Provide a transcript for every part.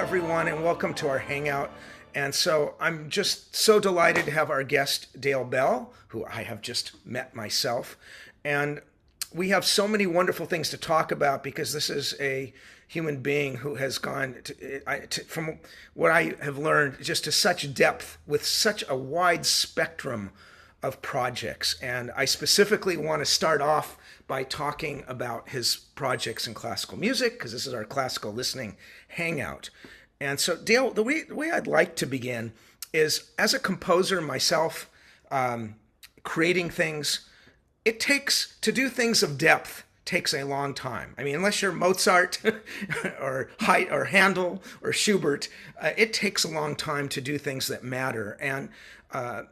everyone, and welcome to our Hangout. And so I'm just so delighted to have our guest, Dale Bell, who I have just met myself. And we have so many wonderful things to talk about because this is a human being who has gone, from what I have learned, just to such depth with such a wide spectrum of projects. And I specifically want to start off by talking about his projects in classical music, because this is our classical listening hangout. And so, Dale, the way I'd like to begin is as a composer myself, creating things, it takes to do things of depth takes a long time. I mean, unless you're Mozart or Haydn or Handel or Schubert, it takes a long time to do things that matter. And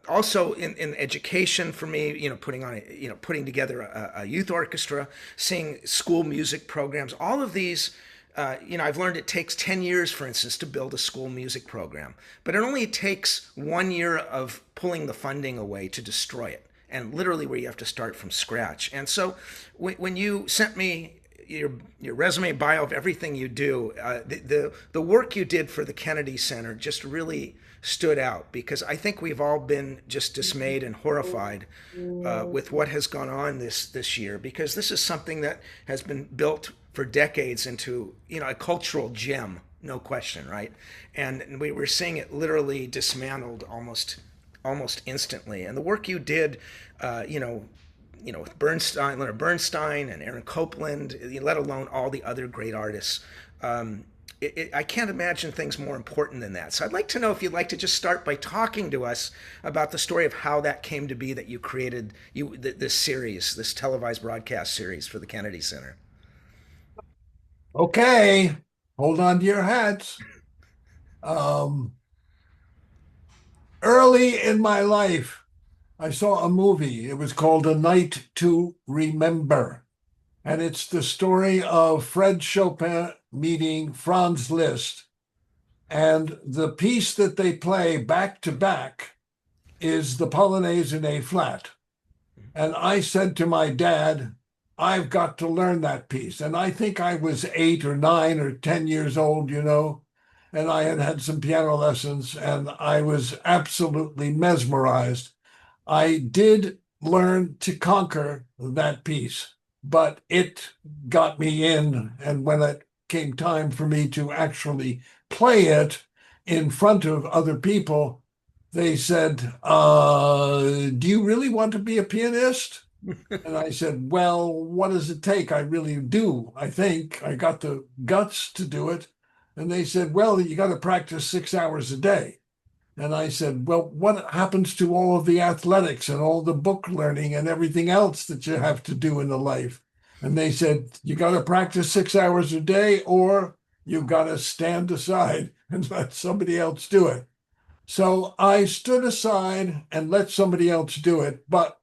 also in education for me, putting together a youth orchestra, seeing school music programs, all of these. I've learned it takes 10 years, for instance, to build a school music program, but it only takes 1 year of pulling the funding away to destroy it, and literally where you have to start from scratch. And so when you sent me your resume bio of everything you do, the work you did for the Kennedy Center just really stood out, because I think we've all been just dismayed and horrified with what has gone on this year, because this is something that has been built for decades into a cultural gem, no question, right? And we were seeing it literally dismantled almost instantly. And the work you did, with Bernstein, Leonard Bernstein, and Aaron Copland, let alone all the other great artists. I can't imagine things more important than that. So I'd like to know if you'd like to just start by talking to us about the story of how that came to be that you created this series, this televised broadcast series for the Kennedy Center. Okay, hold on to your hats. Early in my life, I saw a movie. It was called A Night to Remember. And it's the story of Fred Chopin meeting Franz Liszt. And the piece that they play back to back is the Polonaise in A flat. And I said to my dad, I've got to learn that piece. And I think I was 8 or 9 or 10 years old, and I had had some piano lessons, and I was absolutely mesmerized. I did learn to conquer that piece, but it got me in. And when it came time for me to actually play it in front of other people, they said, do you really want to be a pianist? And I said, well, what does it take? I really do. I think I got the guts to do it. And they said, well, you got to practice 6 hours a day. And I said, well, what happens to all of the athletics and all the book learning and everything else that you have to do in the life? And they said, you got to practice 6 hours a day, or you've got to stand aside and let somebody else do it. So I stood aside and let somebody else do it, but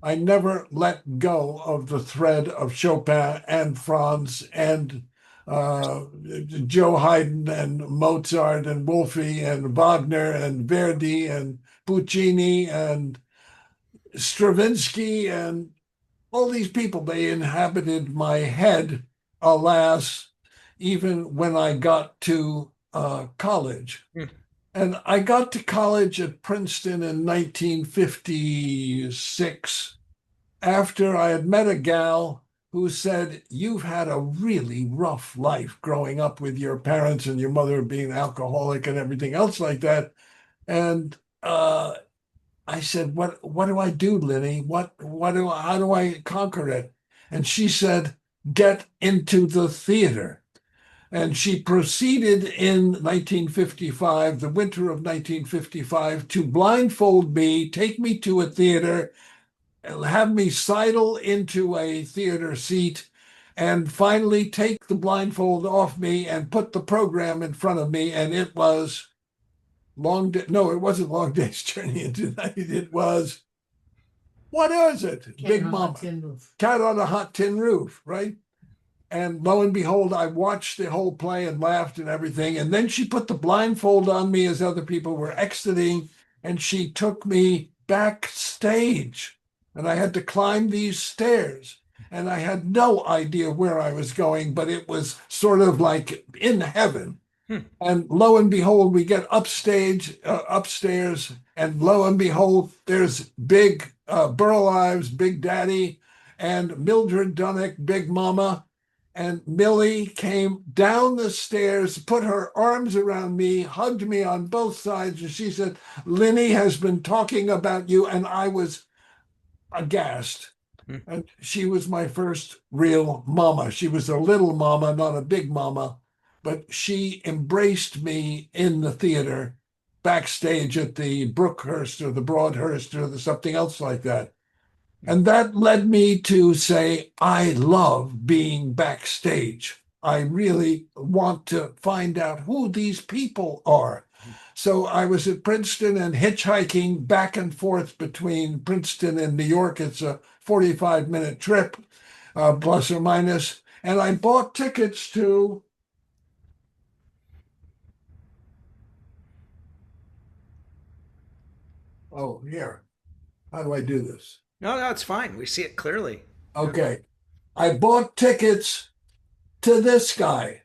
I never let go of the thread of Chopin and Franz and Joe Haydn and Mozart and Wolfe and Wagner and Verdi and Puccini and Stravinsky and all these people. They inhabited my head, alas, even when I got to college. Hmm. And I got to college at Princeton in 1956 after I had met a gal who said, you've had a really rough life growing up with your parents and your mother being alcoholic and everything else like that. And I said, what do I do, Linny? How do I conquer it? And she said, get into the theater. And she proceeded in 1955, the winter of 1955, to blindfold me, take me to a theater, have me sidle into a theater seat, and finally take the blindfold off me and put the program in front of me. And it was no, it wasn't Long Day's Journey into Night. It was, what is it? Big Mama. Cat on a Hot Tin Roof, right? And lo and behold, I watched the whole play and laughed and everything. And then she put the blindfold on me as other people were exiting, and she took me backstage. And I had to climb these stairs. And I had no idea where I was going, but it was sort of like in heaven. Hmm. And lo and behold, we get upstairs, and lo and behold, there's Big Burl Ives, Big Daddy, and Mildred Dunnick, Big Mama. And Millie came down the stairs, put her arms around me, hugged me on both sides, and she said, "Linny has been talking about you." And I was aghast. Hmm. And she was my first real mama. She was a little mama, not a big mama, but she embraced me in the theater, backstage at the Brookhurst or the Broadhurst or the something else like that. And that led me to say, I love being backstage. I really want to find out who these people are. So I was at Princeton and hitchhiking back and forth between Princeton and New York. It's a 45-minute trip, plus or minus. And I bought tickets to, oh, here, how do I do this? No, no, it's fine. We see it clearly. Yeah. Okay. I bought tickets to this guy,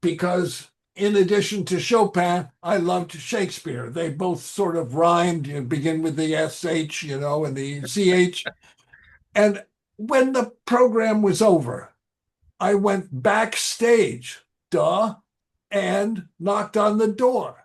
because in addition to Chopin, I loved Shakespeare. They both sort of rhymed, you begin with the SH, and the CH. And when the program was over, I went backstage, duh, and knocked on the door.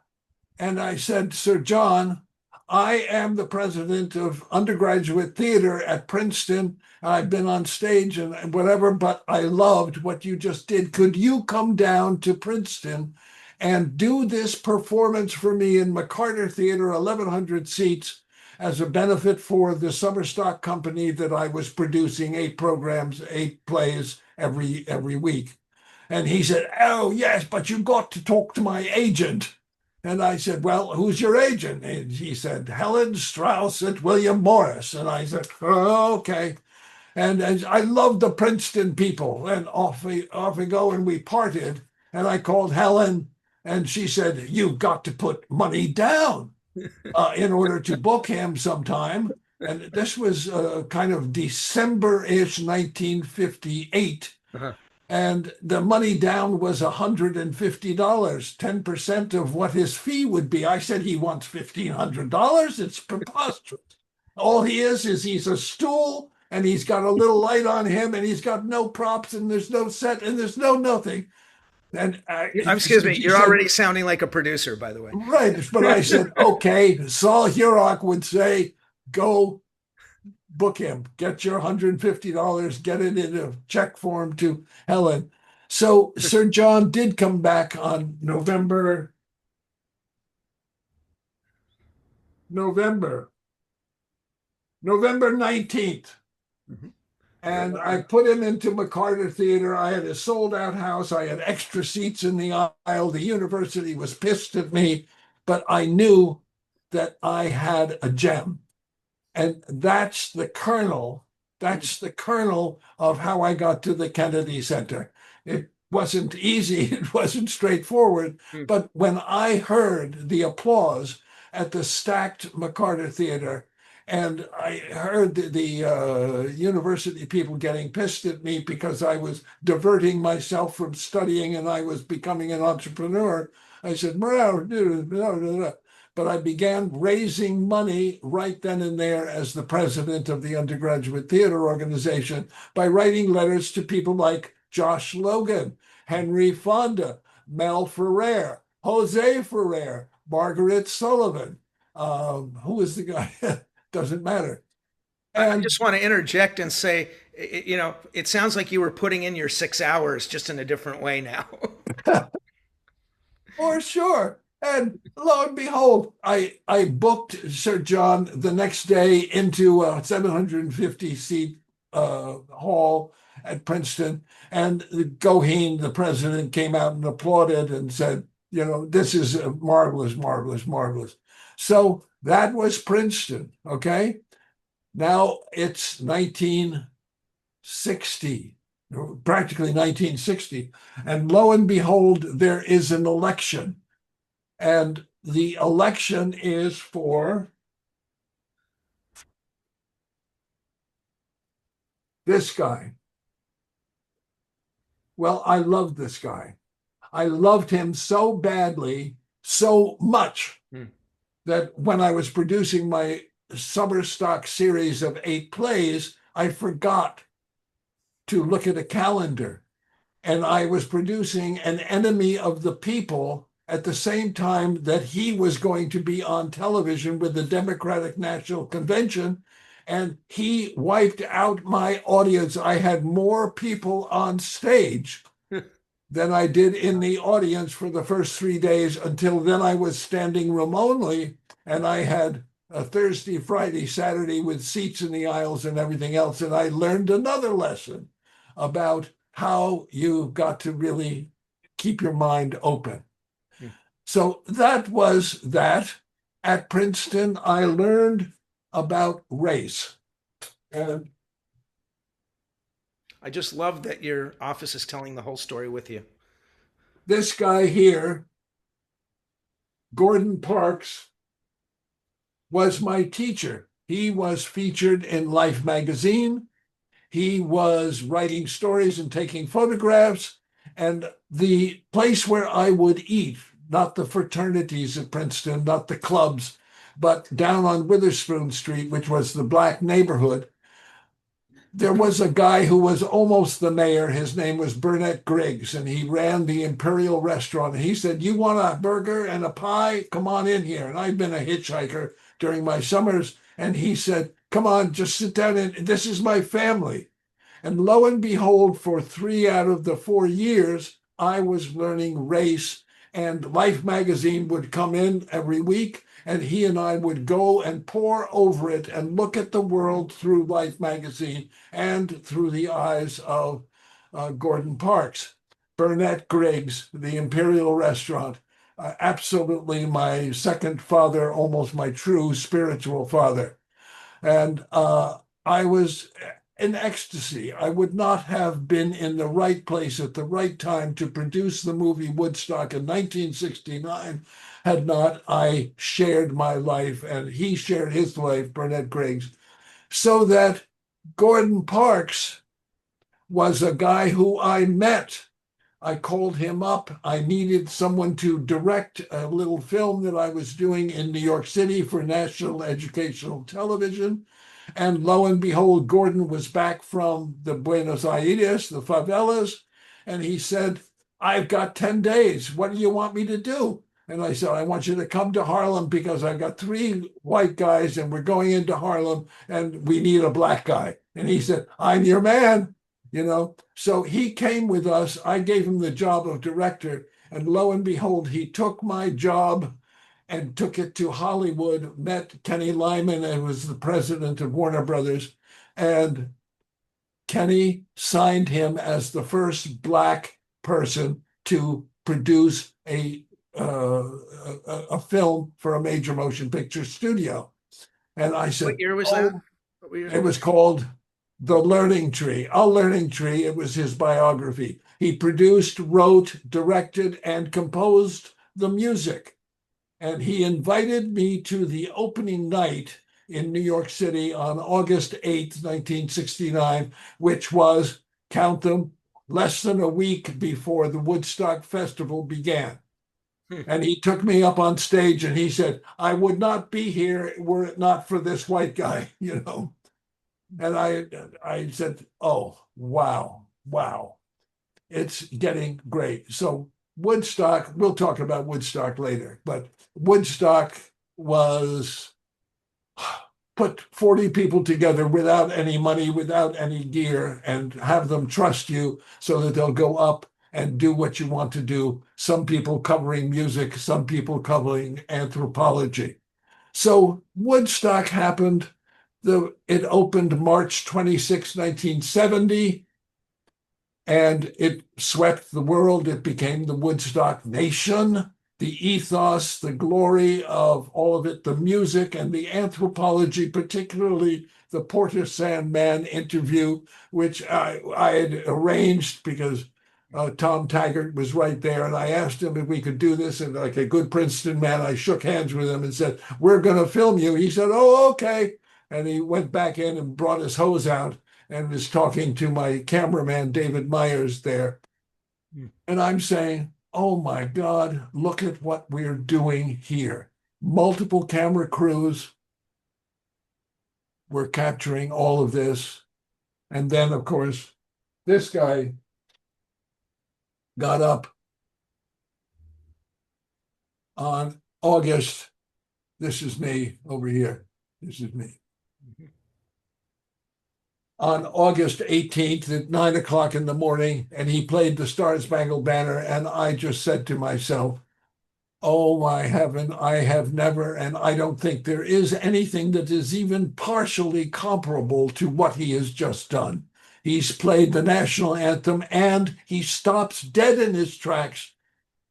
And I said, "Sir John, I am the president of undergraduate theater at Princeton. I've been on stage and whatever, but I loved what you just did. Could you come down to Princeton and do this performance for me in McCarter Theater, 1,100 seats, as a benefit for the summer stock company that I was producing 8 programs, 8 plays every week?" And he said, "Oh, yes, but you got to talk to my agent." And I said, "Well, who's your agent?" And he said, "Helen Strauss at William Morris." And I said, "Oh, okay." And I loved the Princeton people. And off we go. And we parted. And I called Helen, and she said, "You've got to put money down in order to book him sometime." And this was kind of December-ish, 1958. Uh-huh. And the money down was $150, 10% of what his fee would be. I said, "He wants $1,500. It's preposterous. All he is he's a stool, and he's got a little light on him, and he's got no props, and there's no set, and there's no nothing." And Excuse so me. she You're said, already sounding like a producer, by the way. "Right." But I said, "Okay." Saul Hurok would say, "Go book him, get your $150, get it in a check form to Helen." So Sir John did come back on November, November 19th. Mhm. Very And well I done. put him into McCarter Theater. I had a sold out house. I had extra seats in the aisle. The university was pissed at me, but I knew that I had a gem. And that's the kernel. Mm, That's the kernel of how I got to the Kennedy Center. It wasn't easy. It wasn't straightforward. mm, But when I heard the applause at the stacked McCarter Theater, and I heard the university people getting pissed at me because I was diverting myself from studying and I was becoming an entrepreneur, I said, but I began raising money right then and there as the president of the undergraduate theater organization by writing letters to people like Josh Logan, Henry Fonda, Mel Ferrer, Jose Ferrer, Margaret Sullivan. Who is the guy? Doesn't matter. I And just want to interject and say, it sounds like you were putting in your 6 hours just in a different way now. for sure. And lo and behold, I booked Sir John the next day into a 750 seat hall at Princeton. And Goheen, the president, came out and applauded and said, "This is marvelous, marvelous, marvelous." So that was Princeton. Okay. Now it's 1960, practically 1960. And lo and behold, there is an election. And the election is for this guy. Well, I love this guy. I loved him so badly, so much, Hmm. that when I was producing my summer stock series of 8 plays, I forgot to look at a calendar. And I was producing An Enemy of the People at the same time that he was going to be on television with the Democratic National Convention. And he wiped out my audience. I had more people on stage than I did in the audience for the first 3 days. Until then, I was standing room only, and I had a Thursday, Friday, Saturday with seats in the aisles and everything else. And I learned another lesson about how you got to really keep your mind open. Hmm. So that was that. At Princeton, I learned about race. And I just love that your office is telling the whole story with you. this guy here, Gordon Parks, was my teacher. He was featured in Life magazine. He was writing stories and taking photographs. And the place where I would eat, not the fraternities at Princeton, not the clubs, but down on Witherspoon Street, which was the black neighborhood, there was a guy who was almost the mayor. His name was Burnett Griggs, and he ran the Imperial Restaurant. And he said, "You want a burger and a pie? Come on in here." And I'd been a hitchhiker during my summers. And he said, "Come on, just sit down, and this is my family." And lo and behold, for 3 out of the 4 years, I was learning race. And Life magazine would come in every week, and he and I would go and pore over it and look at the world through Life magazine and through the eyes of Gordon Parks. Burnett Griggs, the Imperial Restaurant, absolutely my second father, almost my true spiritual father. And I was in ecstasy. I would not have been in the right place at the right time to produce the movie Woodstock in 1969 had not I shared my life and he shared his life, Burnett Griggs, so that Gordon Parks was a guy who I met. I called him up. I needed someone to direct a little film that I was doing in New York City for National Educational Television. And lo and behold, Gordon was back from the Buenos Aires, the favelas, and he said, "I've got 10 days. What do you want me to do?" And I said, "I want you to come to Harlem because I've got 3 white guys and we're going into Harlem and we need a black guy." And he said, "I'm your man. So he came with us. I gave him the job of director. And lo and behold, he took my job and took it to Hollywood, met Kenny Lyman, and was the president of Warner Brothers. And Kenny signed him as the first black person to produce a film for a major motion picture studio. And I What said, year was that? "Oh," What year it was was called The Learning Tree. A Learning Tree, it was his biography. He produced, wrote, directed, and composed the music. And he invited me to the opening night in New York City on August 8th, 1969, which was, count them, less than a week before the Woodstock Festival began. that? And he took me up on stage and he said, "I would not be here were it not for this white guy." And I said, "Oh, wow, wow, it's getting great." So Woodstock, we'll talk about Woodstock later, but Woodstock was put 40 people together without any money, without any gear, and have them trust you so that they'll go up and do what you want to do. Some people covering music, some people covering anthropology. So Woodstock happened. It opened March 26, 1970, and it swept the world. It became the Woodstock Nation. The ethos, the glory of all of it, the music and the anthropology, particularly the Porter Sandman interview, which I had arranged because Tom Taggart was right there. And I asked him if we could do this. And like a good Princeton man, I shook hands with him and said, "We're going to film you." He said, "Oh, okay." And he went back in and brought his hose out and was talking to my cameraman, David Myers, there. Hmm. And I'm saying, oh my God, look at what we're doing here. Multiple camera crews were capturing all of this. And then, of course, this guy got up on August. This is me over here. This is me. On August 18th at 9 o'clock in the morning, and he played the Star Spangled Banner. And I just said to myself, oh my heaven, I have never, and I don't think there is anything that is even partially comparable to what he has just done. He's played the national anthem and he stops dead in his tracks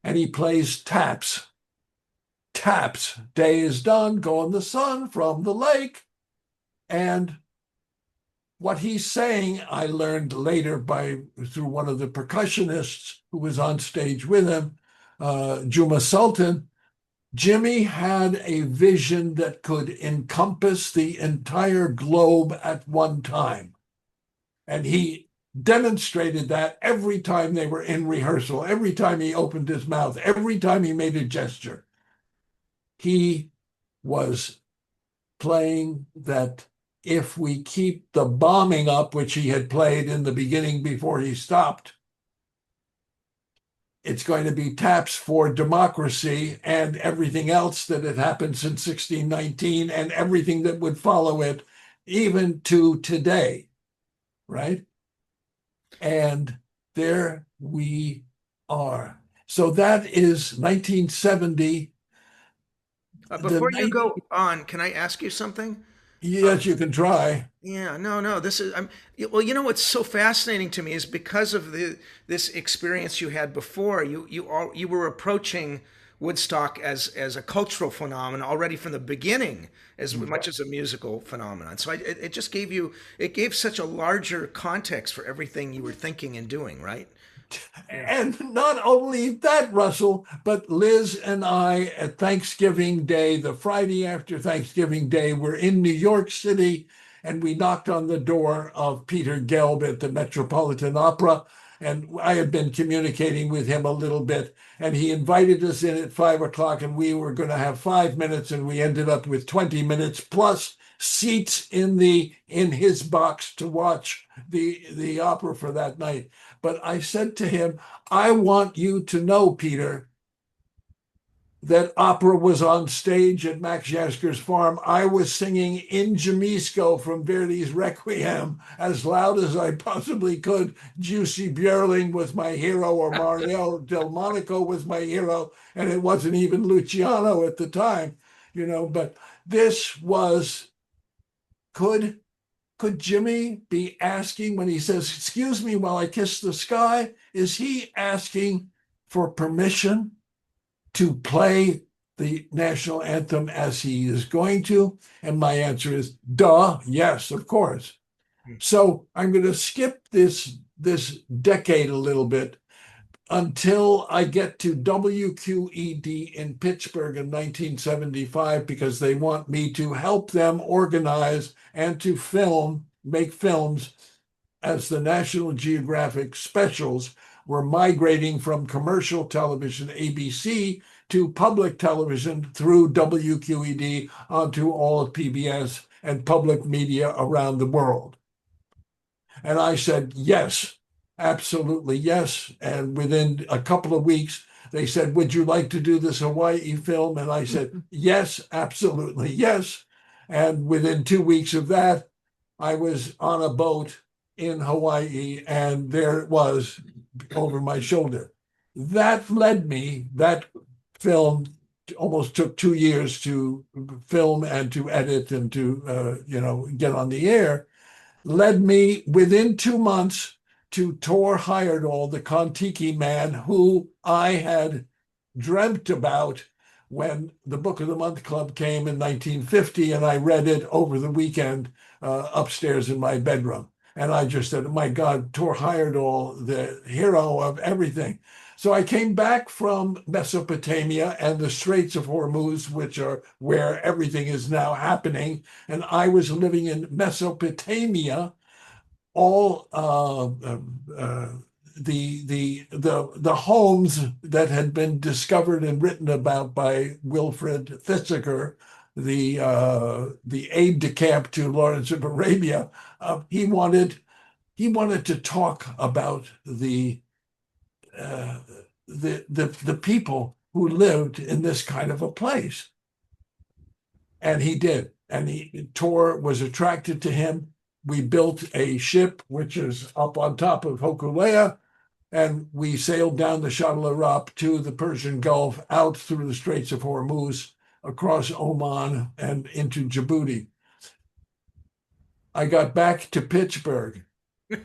and he plays taps. Taps. Day is done, go in the sun from the lake. And what he's saying, I learned later through one of the percussionists who was on stage with him, Juma Sultan. Jimmy had a vision that could encompass the entire globe at one time. And he demonstrated that every time they were in rehearsal, every time he opened his mouth, every time he made a gesture. He was playing that if we keep the bombing up, which he had played in the beginning before he stopped, it's going to be taps for democracy and everything else that had happened since 1619 and everything that would follow it, even to today, right? And there we are. So that is 1970. The Before you night, go on, can I ask you something? yes, you can try. Yeah, no. This is well. You know what's so fascinating to me is because of this experience you had before. You were approaching Woodstock as a cultural phenomenon already from the beginning, as much as a musical phenomenon. So it just gave such a larger context for everything you were thinking and doing, right? Yeah. And not only that, Russell, but Liz and I at Thanksgiving Day, the Friday after Thanksgiving Day, were in New York City and we knocked on the door of Peter Gelb at the Metropolitan Opera. And I had been communicating with him a little bit, and he invited us in at 5 o'clock, and we were going to have 5 minutes, and we ended up with 20 minutes plus seats in his box to watch the opera for that night. But I said to him, I want you to know, Peter, that opera was on stage at Max Yasker's farm. I was singing In Jamisco from Verdi's Requiem as loud as I possibly could. Juicy Björling was my hero, or Mario Delmonico was my hero, and it wasn't even Luciano at the time, but this was, could Jimmy be asking when he says, excuse me while I kiss the sky? Is he asking for permission to play the national anthem as he is going to? And my answer is, duh, yes, of course. So I'm going to skip this decade a little bit until I get to WQED in Pittsburgh in 1975, because they want me to help them organize and to make films as the National Geographic specials were migrating from commercial television, ABC, to public television through WQED onto all of PBS and public media around the world. And I said, yes, absolutely, yes. And within a couple of weeks, they said, would you like to do this Hawaii film? And I said, yes, absolutely, yes. And within 2 weeks of that, I was on a boat in Hawaii, and there it was over my shoulder. That film almost took 2 years to film and to edit and to, get on the air, led me within 2 months to Tor Heyerdahl, the Kon-Tiki man who I had dreamt about when the Book of the Month Club came in 1950, and I read it over the weekend upstairs in my bedroom. And I just said, my God, Tor Heyerdahl, the hero of everything. So I came back from Mesopotamia and the Straits of Hormuz, which are where everything is now happening. And I was living in Mesopotamia, all the homes that had been discovered and written about by Wilfred Thesiger, the aide de camp to Lawrence of Arabia. He wanted to talk about uh, the people who lived in this kind of a place, and he did. And Tor was attracted to him. We built a ship which is up on top of Hokulea, and we sailed down the Shuttle Arab to the Persian Gulf, out through the Straits of Hormuz, across Oman, and into Djibouti. I got back to Pittsburgh,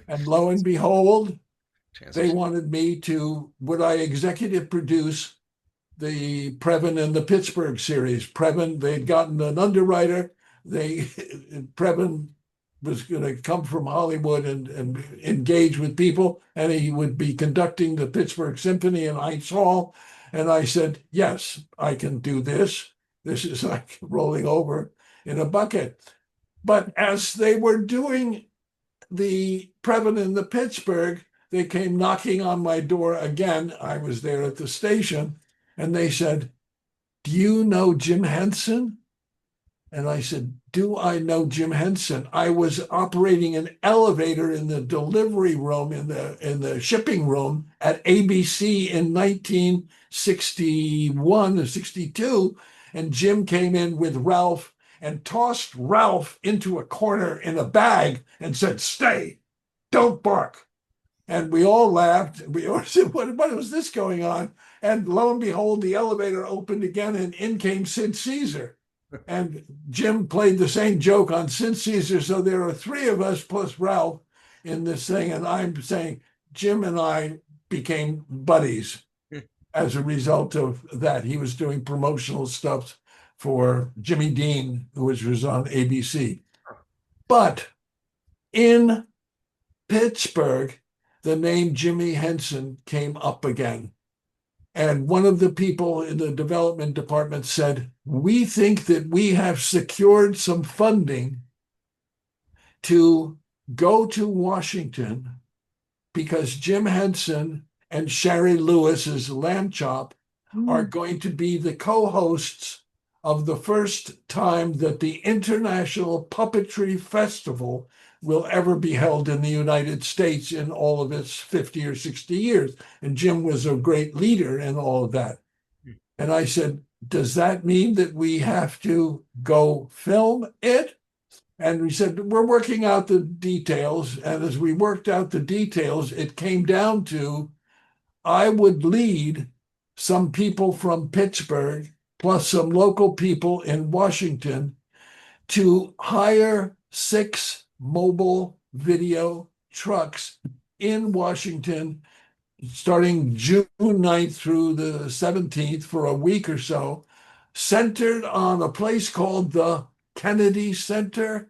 and lo and behold, they Transition. wanted me to, would I executive produce the Previn and the Pittsburgh series. Previn, they'd gotten an underwriter. Previn was going to come from Hollywood and engage with people, and he would be conducting the Pittsburgh Symphony in Heights Hall. And I said, yes, I can do this. This is like rolling over in a bucket. But as they were doing the Previn in the Pittsburgh, they came knocking on my door again. I was there at the station, and they said, do you know Jim Henson? And I said, do I know Jim Henson? I was operating an elevator in the delivery room, in the shipping room at ABC in 1961 or 62. And Jim came in with Ralph and tossed Ralph into a corner in a bag and said, stay, don't bark. And we all laughed. We all said, what was this going on? And lo and behold, the elevator opened again, and in came Sid Caesar. And Jim played the same joke on Sid Caesar. So there are three of us plus Ralph in this thing. And I'm saying Jim and I became buddies as a result of that. He was doing promotional stuff for Jimmy Dean, which was on ABC. But in Pittsburgh, the name Jimmy Henson came up again. And one of the people in the development department said, we think that we have secured some funding to go to Washington because Jim Henson and Sherry Lewis's Lamb Chop are going to be the co-hosts of the first time that the International Puppetry Festival will ever be held in the United States in all of its 50 or 60 years. And Jim was a great leader in all of that. And I said, does that mean that we have to go film it? And we said, we're working out the details. And as we worked out the details, it came down to I would lead some people from Pittsburgh plus some local people in Washington to hire 6 mobile video trucks in Washington starting June 9th through the 17th for a week or so, centered on a place called the Kennedy Center.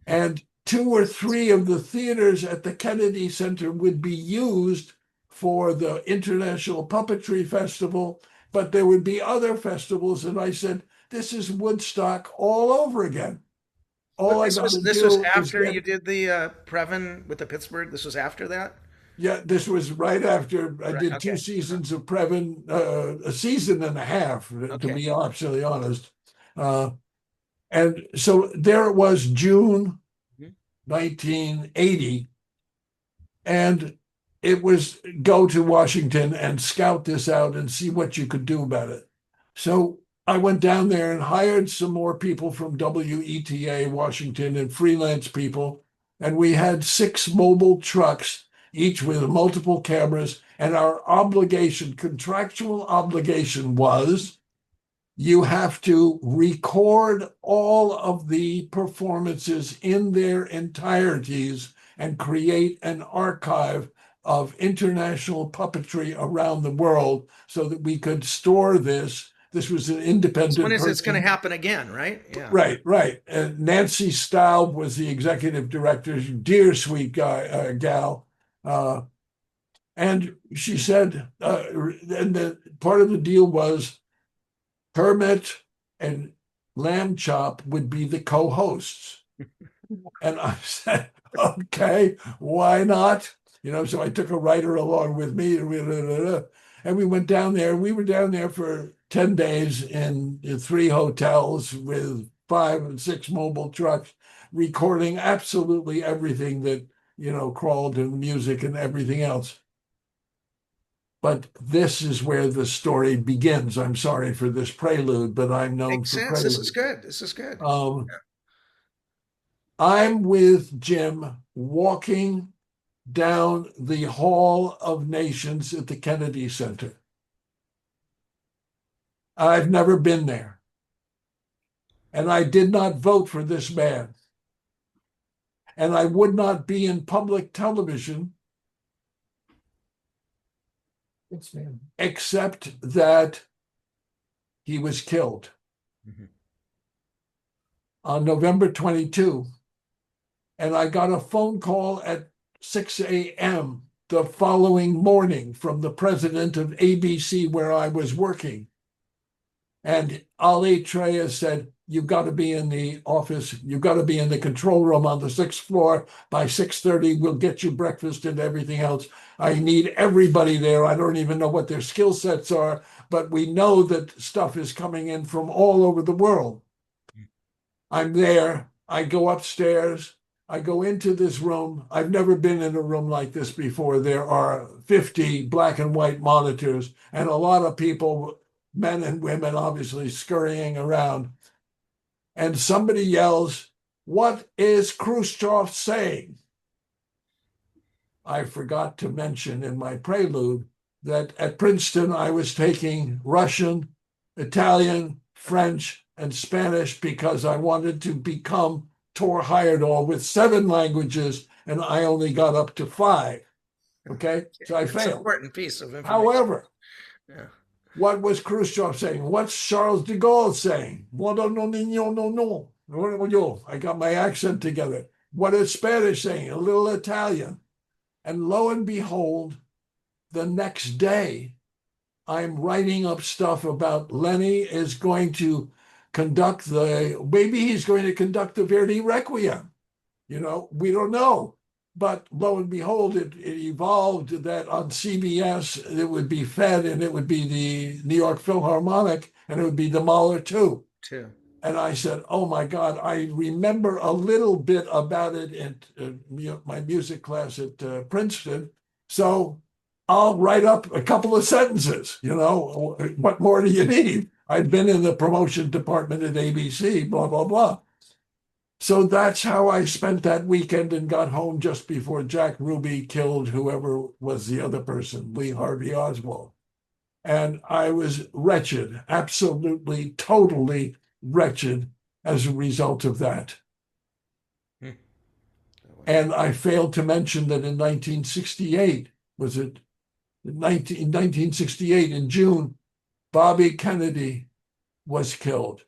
And 2 or 3 of the theaters at the Kennedy Center would be used for the International Puppetry Festival, but there would be other festivals. And I said, this is Woodstock all over again. All I This got was to this was do is after get, you did the Previn with the Pittsburgh. This was after that, yeah, this was right after I right? did 2 Okay. seasons of Previn, a season and a half, to Okay. be absolutely honest. Uh, and so there it was, June Mhm. 1980, and it was go to Washington and scout this out and see what you could do about it. So I went down there and hired some more people from WETA Washington and freelance people. And we had 6 mobile trucks, each with multiple cameras. And our obligation, contractual obligation, was you have to record all of the performances in their entireties and create an archive of international puppetry around the world so that we could store this. This was an So when independent is this going to person. happen again? Right? Yeah. Right, right. And Nancy Staub was the executive director, dear sweet gal. Uh, and she said, and the part of the deal was Kermit and Lamb Chop would be the co-hosts. And I said, okay, why not? So I took a writer along with me, and we went down there. We were down there for 10 days in 3 hotels with 5 and 6 mobile trucks, recording absolutely everything that, crawled and music and everything else. But this is where the story begins. I'm sorry for this prelude, but I'm known Makes for sense. This is prelude. good. This is good. Um, I'm with Jim walking down the Hall of Nations at the Kennedy Center. I've never been there. And I did not vote for this man. And I would not be in public television except that he was killed Mhm. on November 22. And I got a phone call at 6 a.m. the following morning from the president of ABC, where I was working. And Ali Treya said, "You've got to be in the office. You've got to be in the control room on the 6th floor by 6:30. We'll get you breakfast and everything else. I need everybody there. I don't even know what their skill sets are, but we know that stuff is coming in from all over the world." I'm there. I go upstairs. I go into this room. I've never been in a room like this before. There are 50 black and white monitors and a lot of people, men and women, obviously scurrying around. And somebody yells, "What is Khrushchev saying?" I forgot to mention in my prelude that at Princeton, I was taking Russian, Italian, French, and Spanish because I wanted to become Tor Heyerdahl with 7 languages, and I only got up to 5. Okay, so I It's an failed. important piece of information. However, Yeah. what was Khrushchev saying? What's Charles de Gaulle saying? No, no, no, no, no. I got my accent together. What is Spanish saying? A little Italian. And lo and behold, the next day, I'm writing up stuff about Lenny is going to maybe he's going to conduct the Verdi Requiem. We don't know. But lo and behold, it evolved that on CBS, it would be fed and it would be the New York Philharmonic and it would be the Mahler too. Too. And I said, "Oh my God, I remember a little bit about it in my music class at Princeton. So I'll write up a couple of sentences. What more do you need? I'd been in the promotion department at ABC, blah, blah, blah." So that's how I spent that weekend and got home just before Jack Ruby killed whoever was the other person, Lee Harvey Oswald. And I was wretched, absolutely, totally wretched as a result of that. Hmm. And I failed to mention that in 1968, was it 1968 in June, Bobby Kennedy was killed.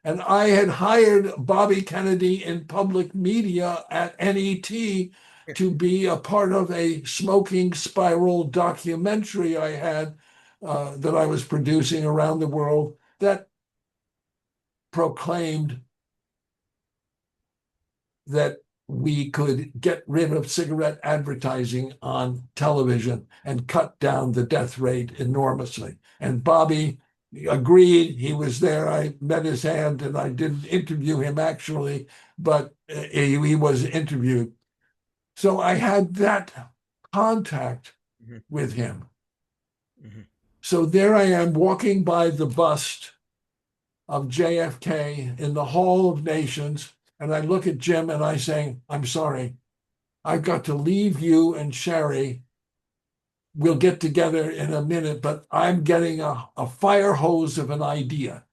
And I had hired Bobby Kennedy in public media at NET to be a part of a smoking spiral documentary I had that I was producing around the world that proclaimed that we could get rid of cigarette advertising on television and cut down the death rate enormously. And Bobby agreed. He was there. I met his hand and I didn't interview him actually, but he was interviewed. So I had that contact Mhm. with him. Mhm. So there I am walking by the bust of JFK in the Hall of Nations. And I look at Jim and I say, "I'm sorry, I've got to leave you and Sherry. We'll get together in a minute, but I'm getting a fire hose of an idea.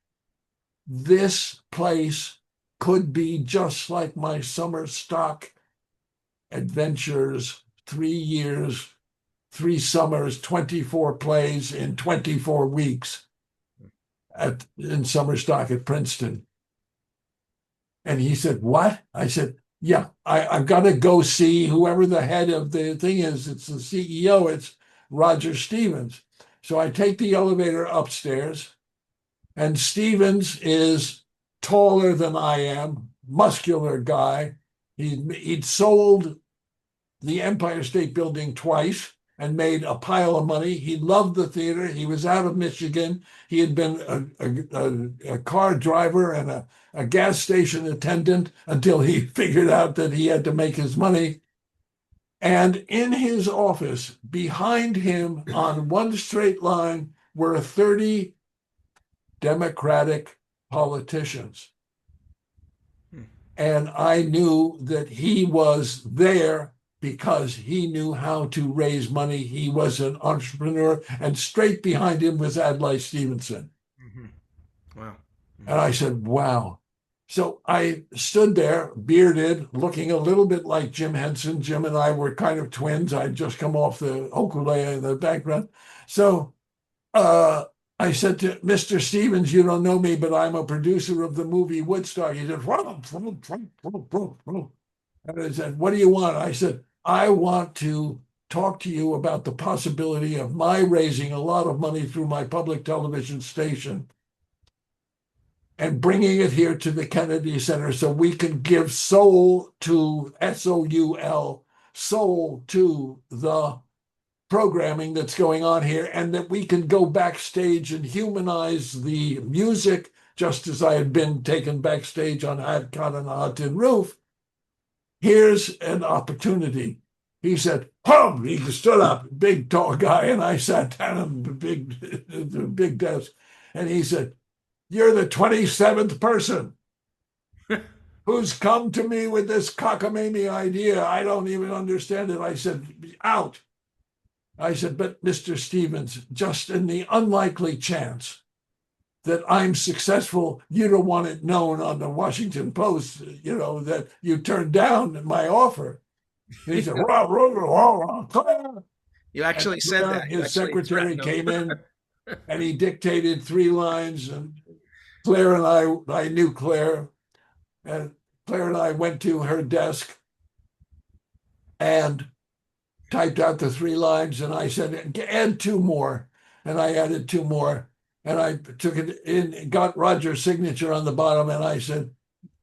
This place could be just like my summer stock adventures, 3 years, 3 summers, 24 plays in 24 weeks in summer stock at Princeton." And he said, "What?" I said, "Yeah, I've got to go see whoever the head of the thing is. It's the CEO, it's Roger Stevens." So I take the elevator upstairs, and Stevens is taller than I am, muscular guy. He'd sold the Empire State Building twice and made a pile of money. He loved the theater. He was out of Michigan. He had been a car driver and a gas station attendant until he figured out that he had to make his money. And in his office, behind him on one straight line, were 30 Democratic politicians. Hmm. And I knew that he was there because he knew how to raise money. He was an entrepreneur, and straight behind him was Adlai Stevenson. Hmm. Wow. And I said, wow. So I stood there, bearded, looking a little bit like Jim Henson. Jim and I were kind of twins. I'd just come off the ukulele in the background. So uh, I said to Mr. Stevens, you don't know me, but I'm a producer of the movie Woodstock. He said, and I said, what do you want? I said, I want to talk to you about the possibility of my raising a lot of money through my public television station and bringing it here to the Kennedy Center so we can give soul to SOUL, soul to the programming that's going on here, and that we can go backstage and humanize the music, just as I had been taken backstage on Had Caught on a Hot Tin Roof. Here's an opportunity. He said, "Hum!" He stood up, big tall guy, and I sat down on the big desk, and he said, "You're the 27th person who's come to me with this cockamamie idea. I don't even understand it." I said, "Out." I said, "But Mr. Stevens, just in the unlikely chance that I'm successful, you don't want it known on the Washington Post, that you turned down my offer." And he said, "Rah, rah, rah, rah." You And actually said Claire, that. You his actually secretary, threatened came him. in and he dictated 3 lines. And Claire and I knew Claire, and Claire and I went to her desk and typed out the 3 lines. And I said, add 2 more. And I added 2 more. And I took it in, got Roger's signature on the bottom. And I said,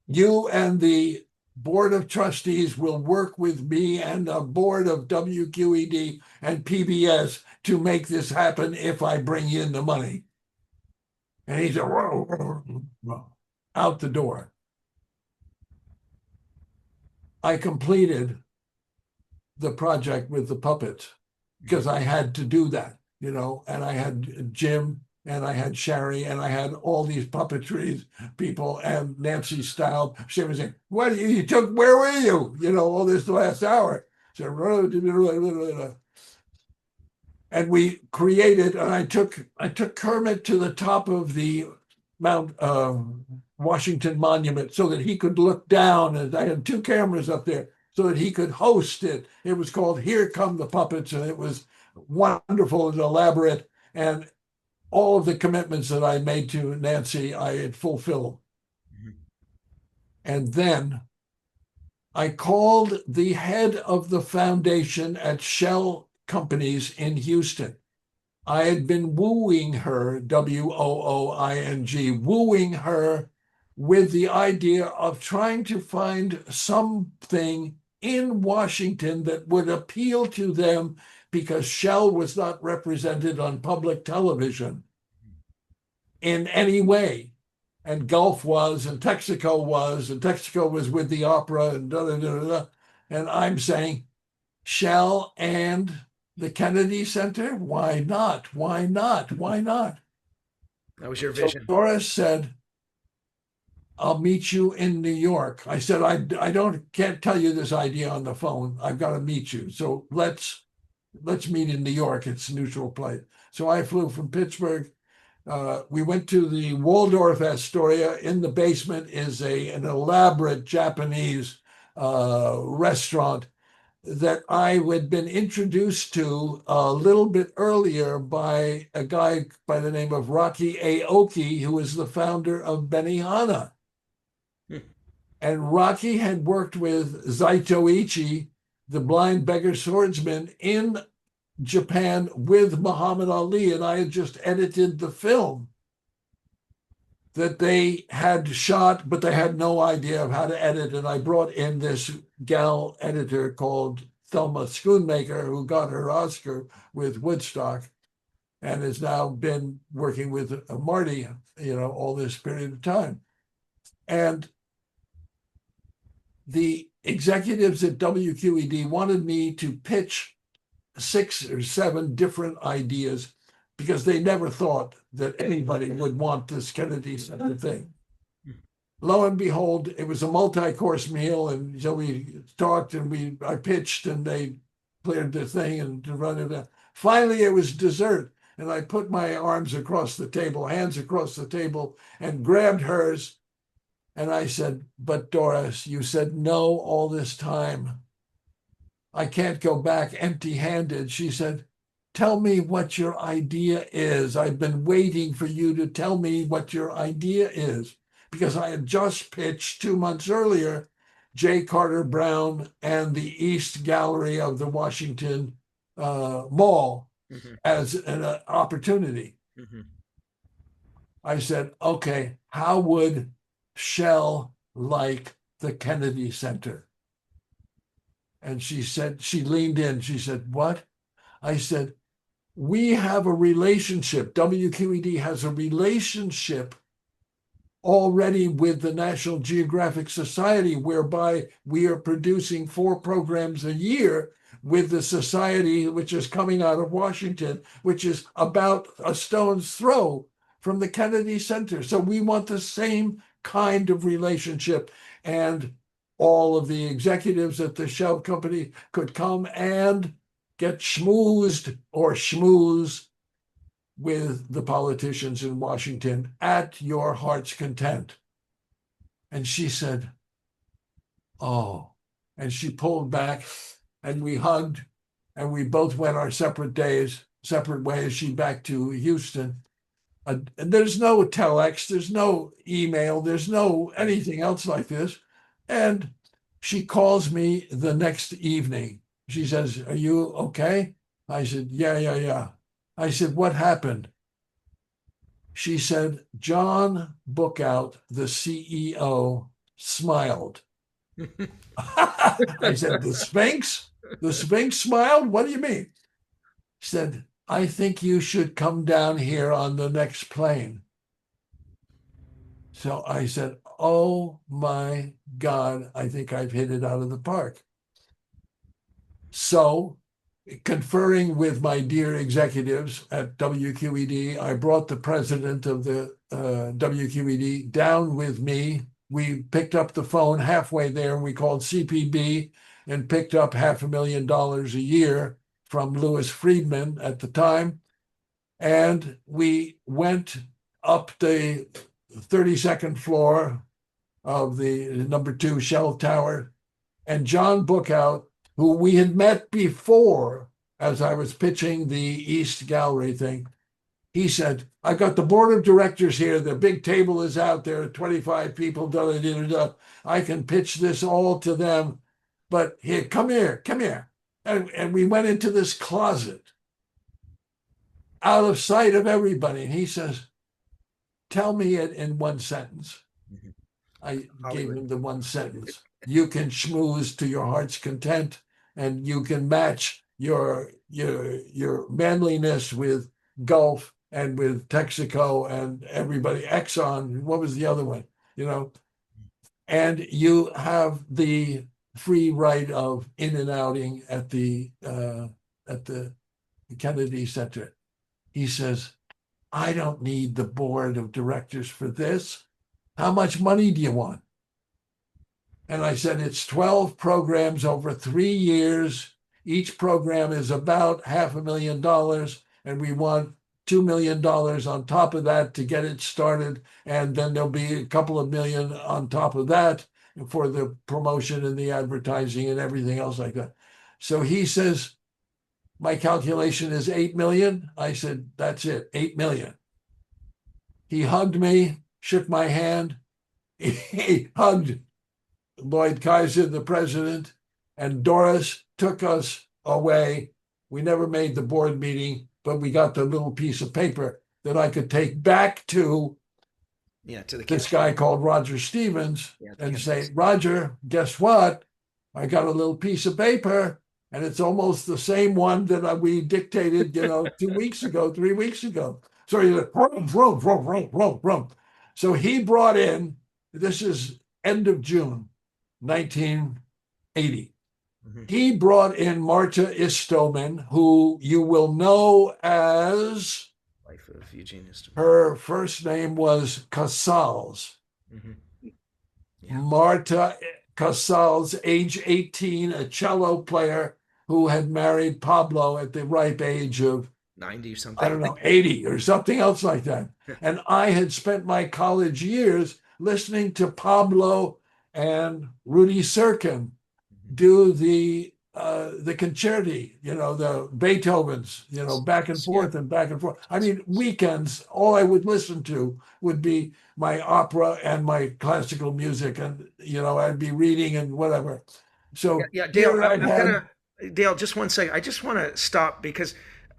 you and the board of trustees will work with me and a board of WQED and PBS to make this happen if I bring in the money. And he said, whoa, whoa, whoa, out the door. I completed the project with the puppets because I had to do that, and I had Jim and I had Sherry and I had all these puppetry people and Nancy Style. She was saying, "What you took? Where were you? All this last hour." So, and we created, and I took Kermit to the top of the Mount Washington Monument so that he could look down, and I had 2 cameras up there so that he could host it. It was called "Here Come the Puppets," and it was wonderful and elaborate. And all of the commitments that I made to Nancy, I had fulfilled. Mhm. And then I called the head of the foundation at Shell Companies in Houston. I had been wooing her, WOOING, wooing her with the idea of trying to find something in Washington that would appeal to them because Shell was not represented on public television in any way. And Gulf was, and Texaco was, and Texaco was with the opera, and da da da da. And I'm saying, Shell and the Kennedy Center? Why not? Why not? Why not? That was your So vision. Doris said, "I'll meet you in New York." I said, I can't tell you this idea on the phone. I've got to meet you. So let's meet in New York. It's a neutral place. So I flew from Pittsburgh. We went to the Waldorf Astoria. In the basement is an elaborate Japanese restaurant that I had been introduced to a little bit earlier by a guy by the name of Rocky Aoki, who is the founder of Benihana. Hmm. And Rocky had worked with Zaitoichi, the blind beggar swordsman, in Japan with Muhammad Ali, and I had just edited the film that they had shot, but they had no idea of how to edit. And I brought in this gal editor called Thelma Schoonmaker, who got her Oscar with Woodstock and has now been working with Marty, all this period of time. And the executives at WQED wanted me to pitch 6 or 7 different ideas because they never thought that anybody would want this Kennedy Center thing. Lo and behold, it was a multi-course meal, and so we talked and I pitched, and they cleared the thing and run it. Finally, it was dessert, and I put my arms across the table, hands across the table, and grabbed hers. And I said, "But Doris, you said no all this time. I can't go back empty-handed." She said, "Tell me what your idea is. I've been waiting for you to tell me what your idea is." Because I had just pitched 2 months earlier J. Carter Brown and the East Gallery of the Washington Mall as an opportunity. I said, "Okay, how would Shell like the Kennedy Center?" And she said, she leaned in, she said, "What?" I said, "We have a relationship. WQED has a relationship already with the National Geographic Society, whereby we are producing 4 programs a year with the society, which is coming out of Washington, which is about a stone's throw from the Kennedy Center. So we want the same kind of relationship." And all of the executives at the Shell company could come and get schmoozed or schmooze with the politicians in Washington at your heart's content. And she said, "Oh," and she pulled back, and we hugged, and we both went our separate ways. She back to Houston. And there's no telex, there's no email, there's no anything else like this. And she calls me the next evening. She says, "Are you okay?" I said, Yeah. I said, "What happened?" She said, "John Bookout, the CEO, smiled." I said, "The Sphinx? The Sphinx smiled? What do you mean?" She said, "I think you should come down here on the next plane." So I said, "Oh my God, I think I've hit it out of the park." So, conferring with my dear executives at WQED, I brought the president of the WQED down with me. We picked up the phone halfway there, and we called CPB and picked up $500,000 a year from Lewis Friedman at the time. And we went up the 32nd floor of the number 2 Shell Tower, and John Bookout, who we had met before as I was pitching the East Gallery thing, he said, "I've got the board of directors here. The big table is out there, 25 people. I can pitch this all to them. But here, come here. And we went into this closet out of sight of everybody. And he says, "Tell me it in one sentence." I gave him the one sentence. "You can schmooze to your heart's content, and you can match your manliness with Gulf and with Texaco and everybody, Exxon. What was the other one? And you have the free right of in and outing at the Kennedy Center." He says, "I don't need the board of directors for this. How much money do you want?" And I said, "It's 12 programs over 3 years. Each program is about $500,000, and we want $2 million on top of that to get it started. And then there'll be a couple of million on top of that for the promotion and the advertising and everything else like that." So he says, "My calculation is 8 million. I said, "That's it, 8 million. He hugged me, shook my hand. He hugged Lloyd Kaiser, the president, and Doris took us away. We never made the board meeting, but we got the little piece of paper that I could take back to this guy called Roger Stevens and say, "Roger, guess what? I got a little piece of paper. And it's almost the same one that we dictated, 2 weeks ago, 3 weeks ago. So he's like, vroom, vroom, vroom, vroom, vroom, vroom. So he brought in, this is end of June 1980. Mhm. He brought in Marta Istomin, who you will know as, Life of Eugene Eastman. her first name was Casals. Hmm. Yeah. Marta Casals, age 18, a cello player who had married Pablo at the ripe age of, 90 or I something. don't know, 80 or something else like that. And I had spent my college years listening to Pablo and Rudy Serkin do the concerti, the Beethovens, back and Yeah. forth and back and forth. I mean, weekends, all I would listen to would be my opera and my classical music, and I'd be reading and whatever. Yeah, So yeah, Dale, here I'm, I'd I'm had, gonna, Dale, just one second. I just want to stop because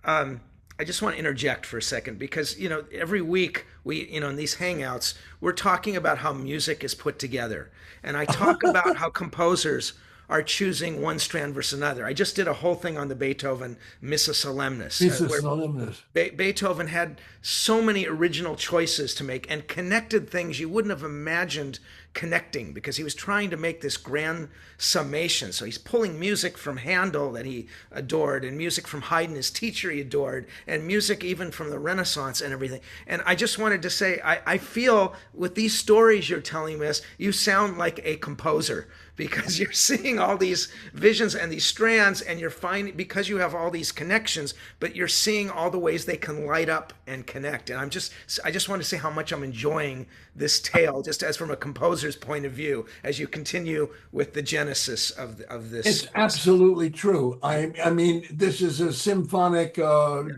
um, I just want to interject for a second because, every week in these hangouts, we're talking about how music is put together. And I talk about how composers are choosing one strand versus another. I just did a whole thing on the Beethoven Missa Solemnis, Misa where Solemnis. Beethoven had so many original choices to make and connected things you wouldn't have imagined connecting because he was trying to make this grand summation. So he's pulling music from Handel that he adored, and music from Haydn, his teacher, he adored, and music even from the Renaissance and everything. And I just wanted to say, I feel with these stories you're telling us, you sound like a composer because you're seeing all these visions and these strands, and you're finding because you have all these connections, but you're seeing all the ways they can light up and connect. And I just want to say how much I'm enjoying this tale, just as from a composer's point of view, as you continue with the genesis of this. It's absolutely true. I mean, this is a symphonic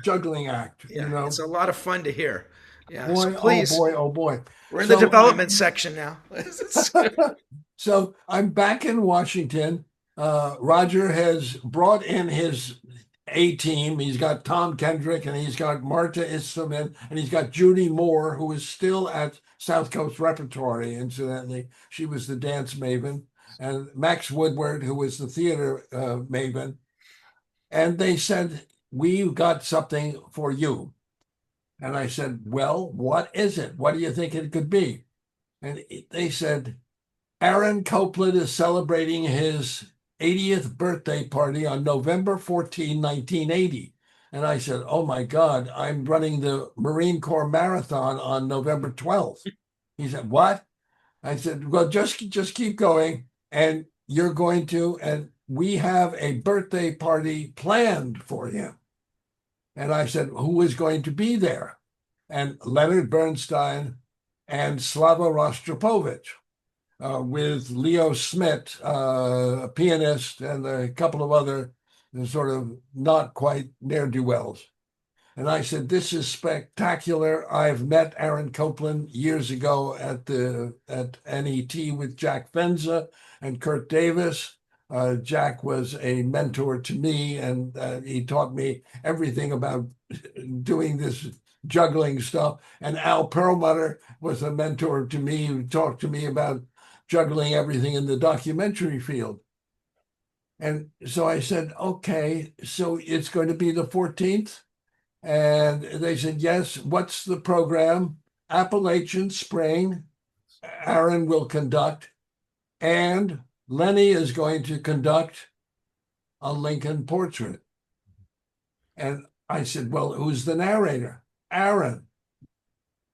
juggling act, Yeah, it's a lot of fun to hear. Yeah, so Boy, oh please, boy, oh boy. we're in the So development section now. so I'm back in Washington. Roger has brought in his A team. He's got Tom Kendrick and he's got Marta Istomin and he's got Judy Moore, who is still at South Coast Repertory, incidentally. She was the dance maven, and Max Woodward, who was the theater maven. And they said, we've got something for you. And I said, well, what is it? What do you think it could be? And they said, Aaron Copland is celebrating his 80th birthday party on November 14, 1980. And I said, oh my God, I'm running the Marine Corps Marathon on November 12th. He said, what? I said, well, just keep going. And you're going to, and we have a birthday party planned for him. And I said, who is going to be there? And Leonard Bernstein and Slava Rostropovich, with Leo Smith, a pianist, and a couple of other sort of not quite ne'er-do-wells. And I said, this is spectacular. I've met Aaron Copland years ago at NET with Jack Fenza and Kurt Davis. Jack was a mentor to me, and he taught me everything about doing this juggling stuff. And Al Perlmutter was a mentor to me who talked to me about juggling everything in the documentary field. And so I said, okay, so it's going to be the 14th. And they said, yes, what's the program? Appalachian Spring, Aaron will conduct, and Lenny is going to conduct a Lincoln portrait. And I said, well, who's the narrator? Aaron.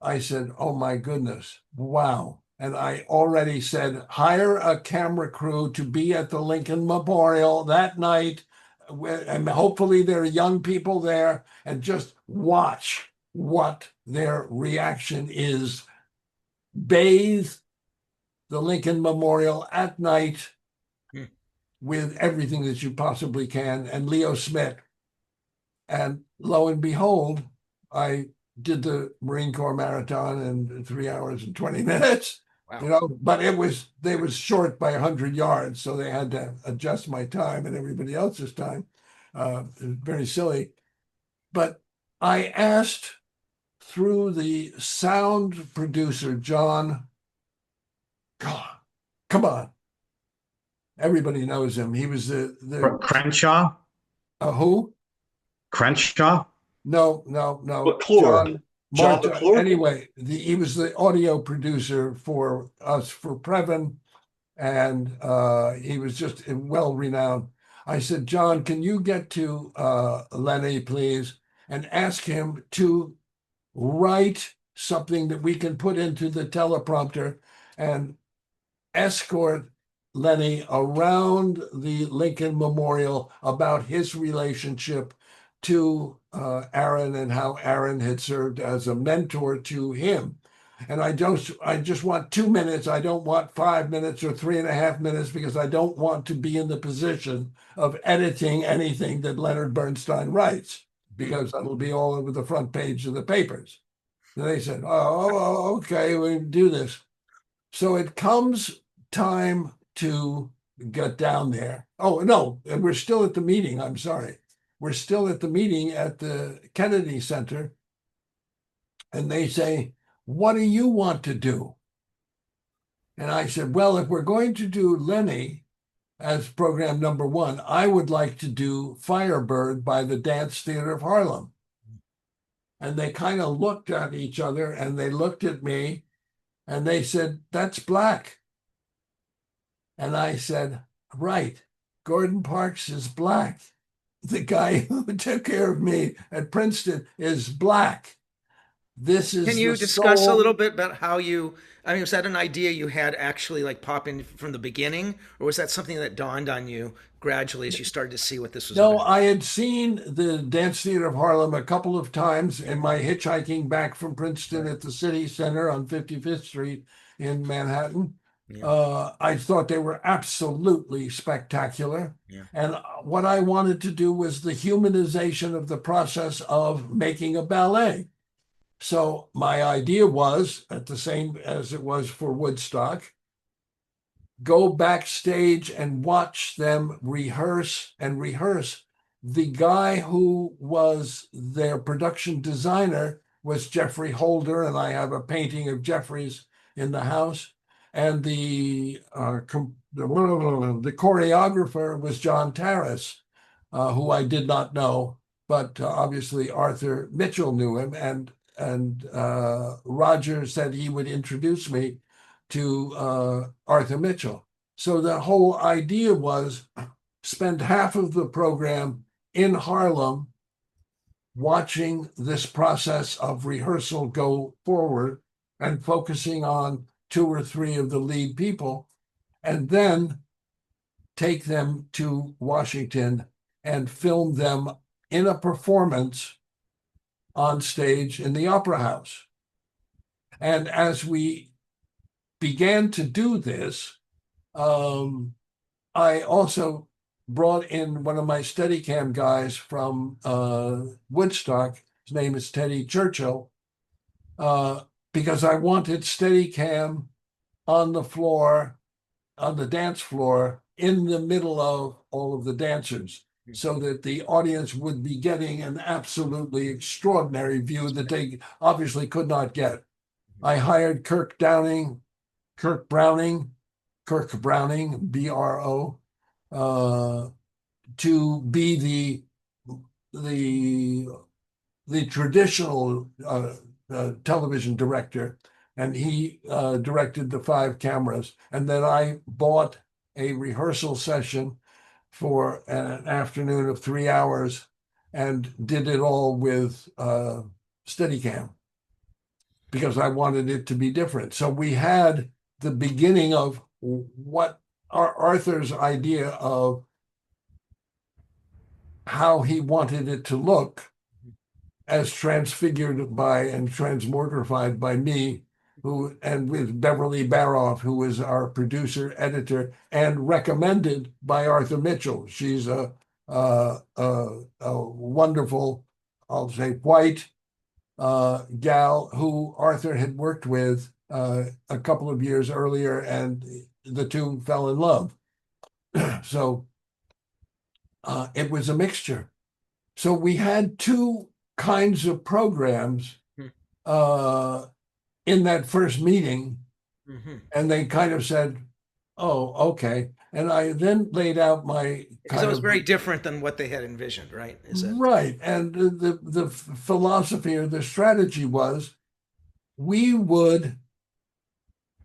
I said, oh my goodness, wow. And I already said, hire a camera crew to be at the Lincoln Memorial that night. And hopefully there are young people there, and just watch what their reaction is. Bathe the Lincoln Memorial at night with everything that you possibly can. And Leo Smith. And lo and behold, I did the Marine Corps Marathon in 3 hours and 20 minutes, Wow. but they was short by 100 yards. So they had to adjust my time and everybody else's time. It was very silly. But I asked through the sound producer, John, God, come on, Everybody knows him. He was the Crenshaw? who? Crenshaw? No, no, no. McClure. John John Marta. McClure? Anyway, he was the audio producer for us for Previn, and he was just well renowned. I said, John, can you get to Lenny, please, and ask him to write something that we can put into the teleprompter and escort Lenny around the Lincoln Memorial about his relationship to Aaron and how Aaron had served as a mentor to him. And I just want 2 minutes. I don't want 5 minutes or 3.5 minutes because I don't want to be in the position of editing anything that Leonard Bernstein writes because that'll be all over the front page of the papers. And they said, oh, okay, we do this. So it comes time to get down there. Oh, no, and we're still at the meeting. I'm sorry. We're still at the meeting at the Kennedy Center. And they say, what do you want to do? And I said, well, if we're going to do Lenny as program number 1, I would like to do Firebird by the Dance Theater of Harlem. And they kind of looked at each other and they looked at me and they said, that's black. And I said, right, Gordon Parks is black. The guy who took care of me at Princeton is black. This is Can you the discuss a soul. little bit about how you, I mean, was that an idea you had actually like pop in from the beginning, or was that something that dawned on you gradually as you started to see what this was No, about? I had seen the Dance Theater of Harlem a couple of times in my hitchhiking back from Princeton at the City Center on 55th Street in Manhattan. Yeah, I thought they were absolutely spectacular. yeah. And what I wanted to do was the humanization of the process of making a ballet. So my idea was, at the same as it was for Woodstock, go backstage and watch them rehearse and rehearse. The guy who was their production designer was Jeffrey Holder, and I have a painting of Jeffrey's in the house. And the choreographer was John Tarras, who I did not know, but obviously Arthur Mitchell knew him, and Roger said he would introduce me to Arthur Mitchell. So the whole idea was spend half of the program in Harlem watching this process of rehearsal go forward and focusing on 2 or 3 of the lead people, and then take them to Washington and film them in a performance on stage in the Opera House. And as we began to do this, I also brought in one of my Steadicam guys from Woodstock. His name is Teddy Churchill, because I wanted Steadicam on the floor, on the dance floor, in the middle of all of the dancers, so that the audience would be getting an absolutely extraordinary view that they obviously could not get. I hired Kirk Browning, BRO, to be the traditional television director, and he directed the 5 cameras. And then I bought a rehearsal session for an afternoon of 3 hours and did it all with Steadicam because I wanted it to be different. So we had the beginning of what Arthur's idea of how he wanted it to look as transfigured by and transmogrified by me, who, and with Beverly Baroff, who was our producer, editor, and recommended by Arthur Mitchell. She's a wonderful, I'll say, white gal who Arthur had worked with a couple of years earlier, and the two fell in love. So it was a mixture. So we had 2 kinds of programs in that first meeting, Mm-hmm. and they kind of said, Oh, okay. And I then laid out my Because it kind was of very different than what they had envisioned, right? Is it? right. And the philosophy or the strategy was we would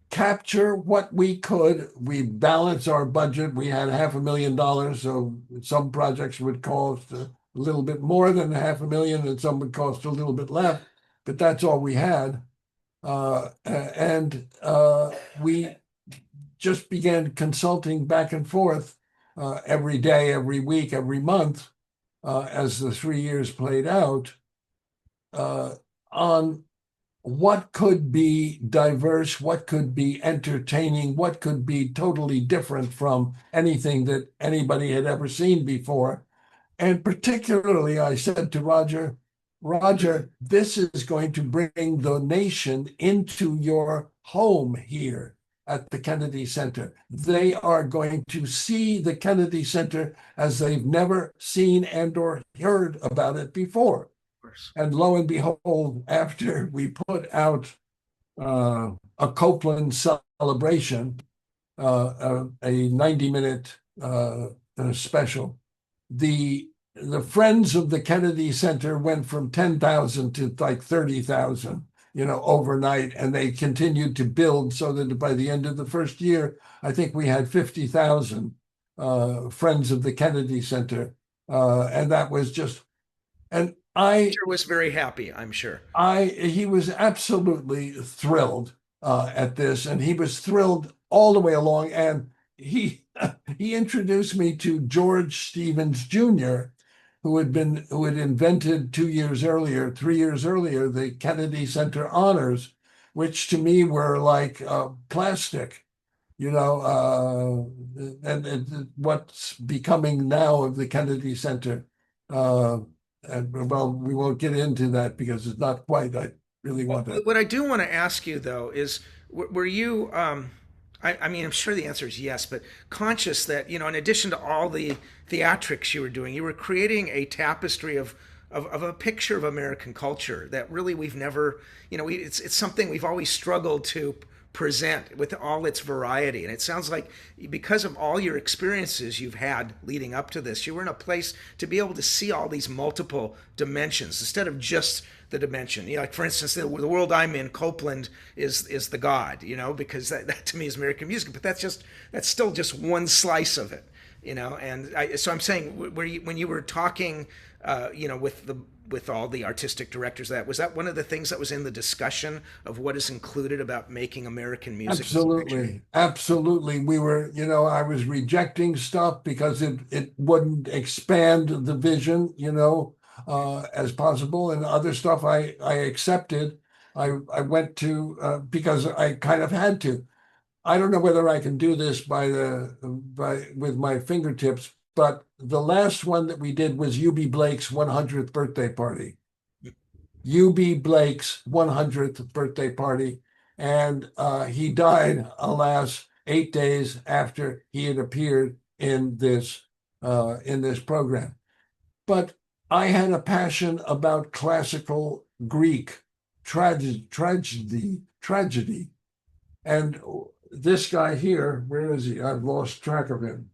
capture what we could. We balance our budget. We had $500,000, so some projects would cost a little bit more than $500,000, and some would cost a little bit less. But that's all we had, and we just began consulting back and forth every day, every week, every month as the 3 years played out uh, on what could be diverse, what could be entertaining, what could be totally different from anything that anybody had ever seen before. And particularly, I said to Roger, Roger, this is going to bring the nation into your home here at the Kennedy Center. They are going to see the Kennedy Center as they've never seen and or heard about it before. Of course. And lo and behold, after we put out a Copeland celebration, a 90-minute special, the friends of the Kennedy Center went from 10,000 to like 30,000, overnight, and they continued to build so that by the end of the first year, I think we had 50,000 friends of the Kennedy Center, and that was just, and Sure was very happy, I'm sure. he was absolutely thrilled at this, and he was thrilled all the way along. And he he introduced me to George Stevens Jr., who had invented 2 years earlier, 3 years earlier, the Kennedy Center honors, which to me were like plastic, and what's becoming now of the Kennedy Center. And well, we won't get into that because it's not quite. I really want that. What I do want to ask you though is, were you? I mean, I'm sure the answer is yes, but conscious that in addition to all the theatrics you were doing, you were creating a tapestry of a picture of American culture that really we've never, it's something we've always struggled to present with all its variety. And it sounds like because of all your experiences you've had leading up to this, you were in a place to be able to see all these multiple dimensions instead of just the dimension. Like for instance, the world I'm in, Copeland is the god, because that to me is American music, but that's still just one slice of it, And so I'm saying, when you were talking, with all the artistic directors, was that one of the things that was in the discussion of what is included about making American music? Absolutely, absolutely. We were, I was rejecting stuff because it wouldn't expand the vision, as possible, and other stuff I accepted. I went to because I kind of had to. I don't know whether I can do this by with my fingertips, but the last one that we did was UB Blake's 100th birthday party. UB Blake's 100th birthday party, and he died, alas, 8 days after he had appeared in this program. But I had a passion about classical Greek tragedy, and this guy here, where is he? I've lost track of him.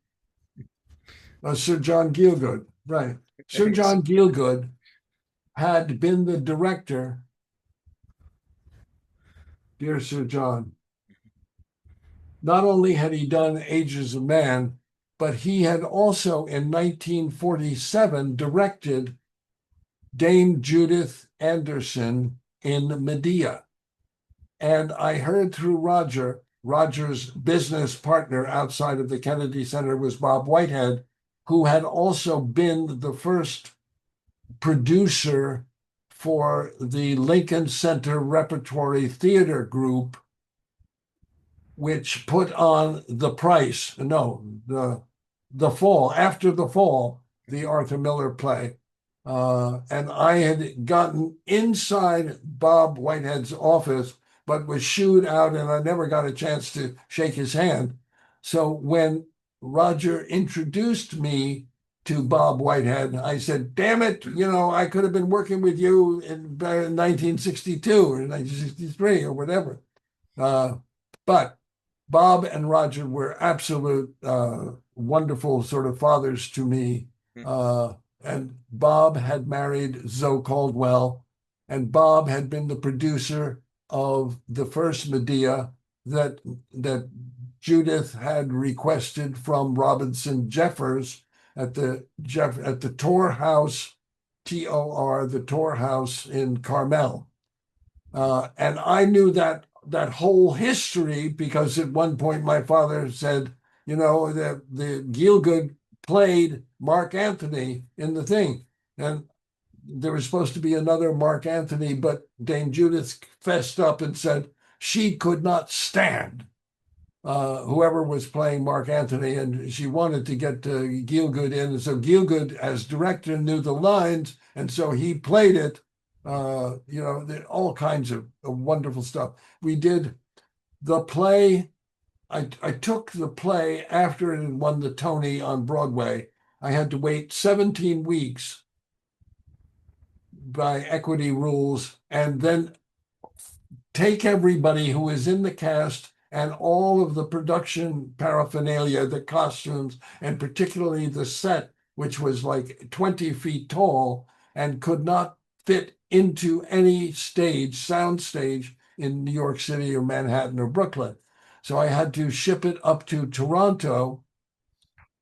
Sir John Gielgud, right? Sir John Gielgud had been the director, dear Sir John. Not only had he done Ages of Man, but he had also in 1947 directed Dame Judith Anderson in Medea. And I heard through Roger's business partner outside of the Kennedy Center was Bob Whitehead, who had also been the first producer for the Lincoln Center Repertory Theater Group, which put on the Fall, after the Fall, the Arthur Miller play. And I had gotten inside Bob Whitehead's office, but was shooed out, and I never got a chance to shake his hand. So when Roger introduced me to Bob Whitehead, I said, damn it, I could have been working with you in 1962 or 1963 or whatever. But Bob and Roger were absolute wonderful sort of fathers to me. Uh, and Bob had married Zoe Caldwell, and Bob had been the producer of the first Medea that Judith had requested from Robinson Jeffers at the Tor House, TOR, the Tor House in Carmel. And I knew that whole history because at one point my father said, you know, the Gielgud played Mark Antony in the thing, and there was supposed to be another Mark Antony, but Dame Judith fessed up and said she could not stand whoever was playing Mark Antony, and she wanted to get Gielgud in. And so Gielgud, as director, knew the lines, and so he played it. You know, all kinds of wonderful stuff. We did the play. I took the play after it had won the Tony on Broadway. I had to wait 17 weeks by equity rules, and then take everybody who is in the cast and all of the production paraphernalia, the costumes, and particularly the set, which was like 20 feet tall and could not fit into any sound stage in New York City or Manhattan or Brooklyn. So I had to ship it up to Toronto.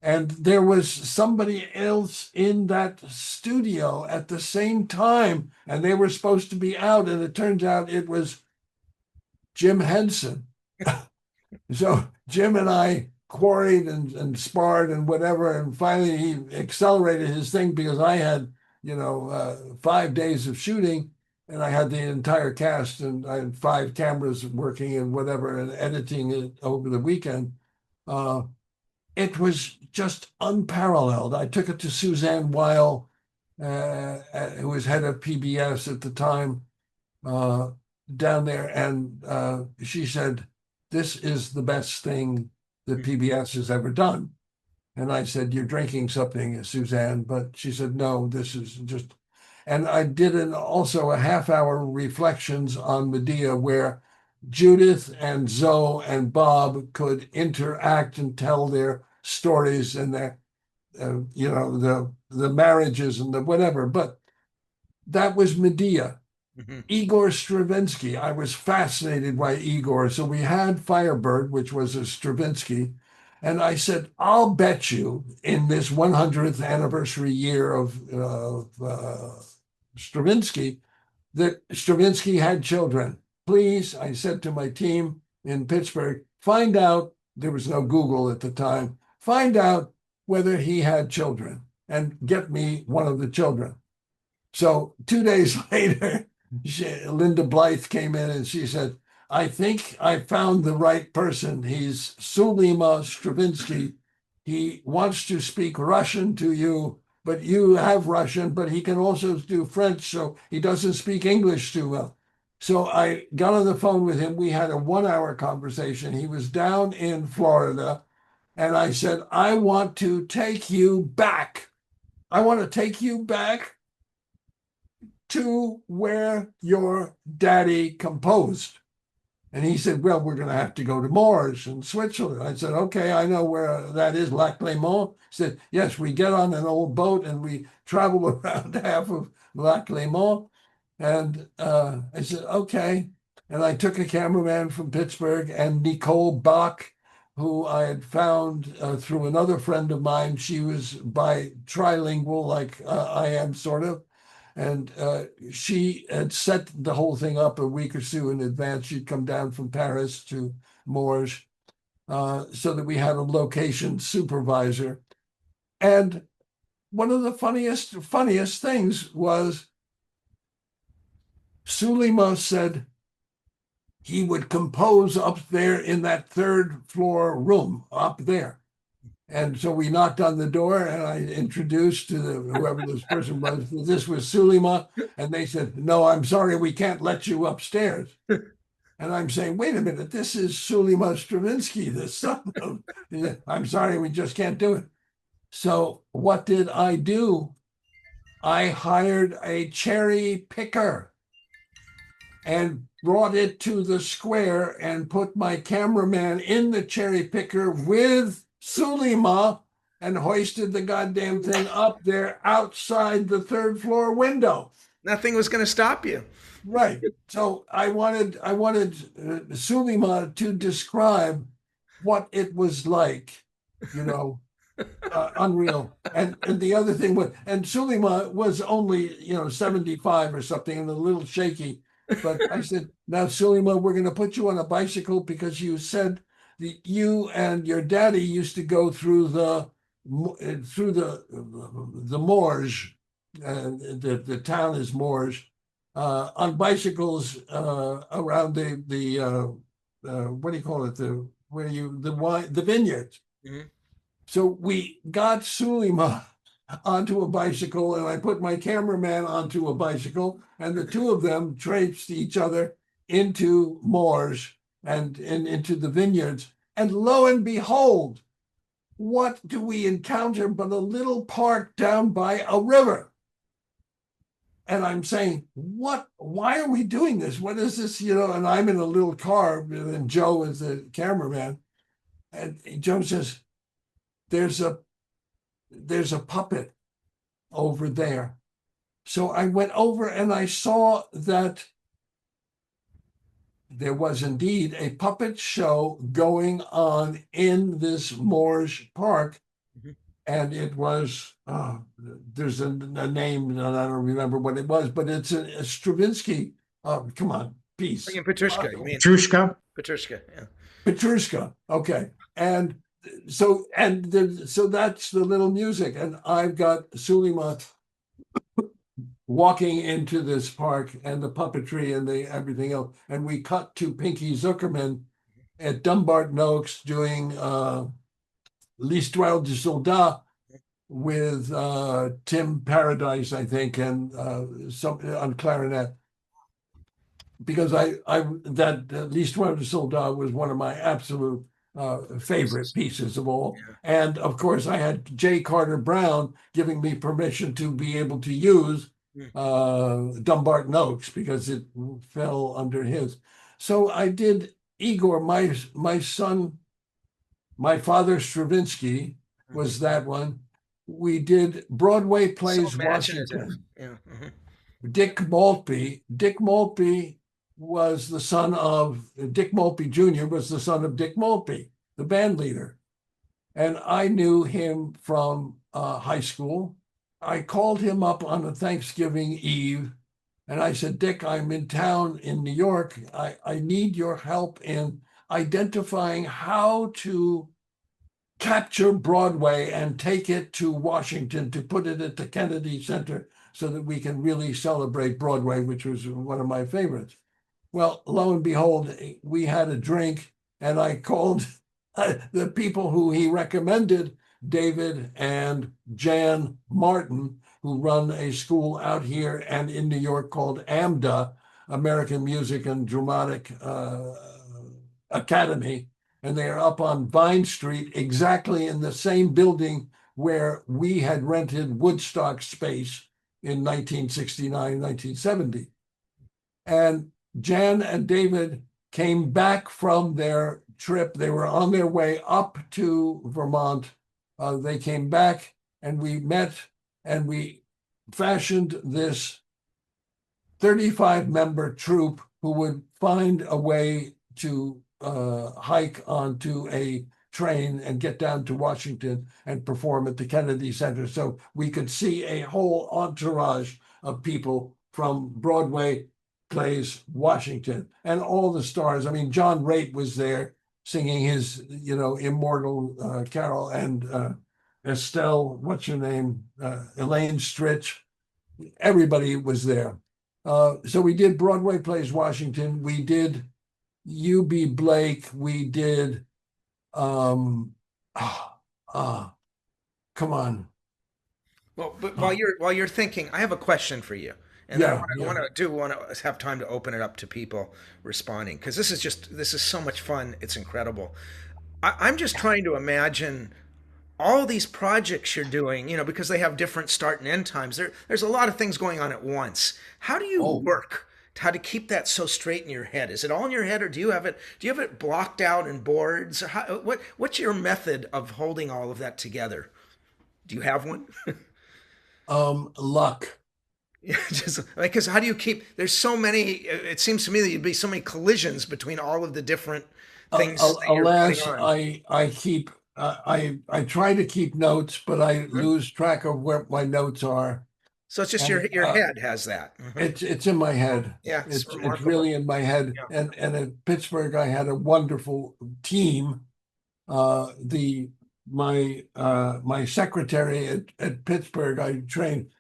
And there was somebody else in that studio at the same time, and they were supposed to be out. And it turns out it was Jim Henson. So Jim and I quarried and sparred and whatever, and finally he accelerated his thing because I had, 5 days of shooting, and I had the entire cast, and I had 5 cameras working and whatever, and editing it over the weekend. It was just unparalleled. I took it to Suzanne Weil, who was head of PBS at the time, down there, and she said, "This is the best thing that PBS has ever done." And I said, "You're drinking something, Suzanne." But she said, "No, this is just." And I did also a half-hour reflections on Medea where Judith and Zoe and Bob could interact and tell their stories and their, the marriages and the whatever. But that was Medea. Mhm. Igor Stravinsky. I was fascinated by Igor. So we had Firebird, which was a Stravinsky. And I said, I'll bet you in this 100th anniversary year of Stravinsky that Stravinsky had children. Please, I said to my team in Pittsburgh, find out, there was no Google at the time, find out whether he had children and get me one of the children. So 2 days later, Linda Blythe came in and she said, I think I found the right person. He's Sulima Stravinsky. He wants to speak Russian to you, but you have Russian, but he can also do French, so he doesn't speak English too well. So I got on the phone with him. We had a 1 hour conversation. He was down in Florida, and I said, I want to take you back. I want to take you back to where your daddy composed. And he said, well, we're going to have to go to Moors in Switzerland. I said, okay, I know where that is, Lac Léman. He said, yes, we get on an old boat and we travel around half of Lac Léman. And I said, okay. And I took a cameraman from Pittsburgh and Nicole Bach, who I had found through another friend of mine. She was trilingual, like I am, sort of. And she had set the whole thing up a week or two in advance. She'd come down from Paris to Morges so that we had a location supervisor. And one of the funniest things was Sulima said he would compose up there in that third floor room up there. And so we knocked on the door, and I introduced to whoever this person was, this was Sulima. And they said, no, I'm sorry, we can't let you upstairs. And I'm saying, wait a minute, this is Sulima Stravinsky, the son of, I'm sorry, we just can't do it. So what did I do? I hired a cherry picker. and brought it to the square and put my cameraman in the cherry picker with Sulima and hoisted the goddamn thing up there outside the third floor window. Nothing was going to stop you. Right. So I wanted Sulima to describe what it was like, you know, unreal. And the other thing was, and Sulima was only 75 or something and a little shaky. But I said, now Sulima, we're going to put you on a bicycle because you said that you and your daddy used to go through the Morge, the town is Morge, on bicycles around the what do you call it, the vineyards. Mhm. So we got Sulima onto a bicycle, and I put my cameraman onto a bicycle, and the two of them traipsed each other into moors and into the vineyards. And lo and behold, what do we encounter but a little park down by a river? And I'm saying, what? Why are we doing this? What is this? And I'm in a little car, and Joe is the cameraman. And Joe says, there's a puppet over there. So I went over and I saw that there was indeed a puppet show going on in this Moorish park. Mhm. And it was, there's a name, and I don't remember what it was, but it's a Stravinsky. Come on, peace. In Petrushka, you mean? Petrushka. Petrushka, yeah. Petrushka. Okay. And so that's the little music. And I've got Sulima walking into this park and the puppetry and the everything else. And we cut to Pinky Zuckerman at Dumbarton Oaks doing L'Histoire du Soldat with Tim Paradise, I think, and some on clarinet. Because that L'Histoire du Soldat was one of my absolute favorite pieces of all. Yeah. And of course, I had J. Carter Brown giving me permission to be able to use Dumbarton Oaks because it fell under his. So I did Igor, my son, my father Stravinsky was that one. We did Broadway So plays imaginative. Washington. Yeah. Mhm. Dick Maltby. Dick Maltby was the son of Dick Maltby Jr. was the son of Dick Maltby, the band leader. And I knew him from high school. I called him up on a Thanksgiving Eve and I said, Dick, I'm in town in New York. I need your help in identifying how to capture Broadway and take it to Washington to put it at the Kennedy Center so that we can really celebrate Broadway, which was one of my favorites. Well, lo and behold, we had a drink, and I called the people who he recommended, David and Jan Martin, who run a school out here and in New York called AMDA, American Music and Dramatic Academy. And they are up on Vine Street, exactly in the same building where we had rented Woodstock space in 1969, 1970. And Jan and David came back from their trip. They were on their way up to Vermont. They came back and we met and we fashioned this 35-member troupe who would find a way to hike onto a train and get down to Washington and perform at the Kennedy Center. So we could see a whole entourage of people from Broadway plays Washington and all the stars. I mean, John Raitt was there singing his, immortal carol, and Estelle, what's her name? Elaine Stritch. Everybody was there. So we did Broadway plays Washington. We did U.B. Blake. We did, come on. Well, but while you're thinking, I have a question for you, and then Yeah, I yeah. want to have time to open it up to people responding because this is so much fun. It's incredible. I'm just trying to imagine all these projects you're doing, because they have different start and end times. There's a lot of things going on at once. How do you Oh, work? how to keep that so straight in your head. Is it all in your head, or do you have it blocked out in boards? What's your method of holding all of that together? Do you have one? Luck. Yeah, just because how do you keep? There's so many. It seems to me that you'd be so many collisions between all of the different things that you're putting Alas, on. I keep I try to keep notes, but I Mhm. lose track of where my notes are, So it's just and your head has that. it's in my head. Yeah, it's It's remarkable. really in my head. Yeah. And at Pittsburgh, I had a wonderful team. The my secretary at Pittsburgh, I trained.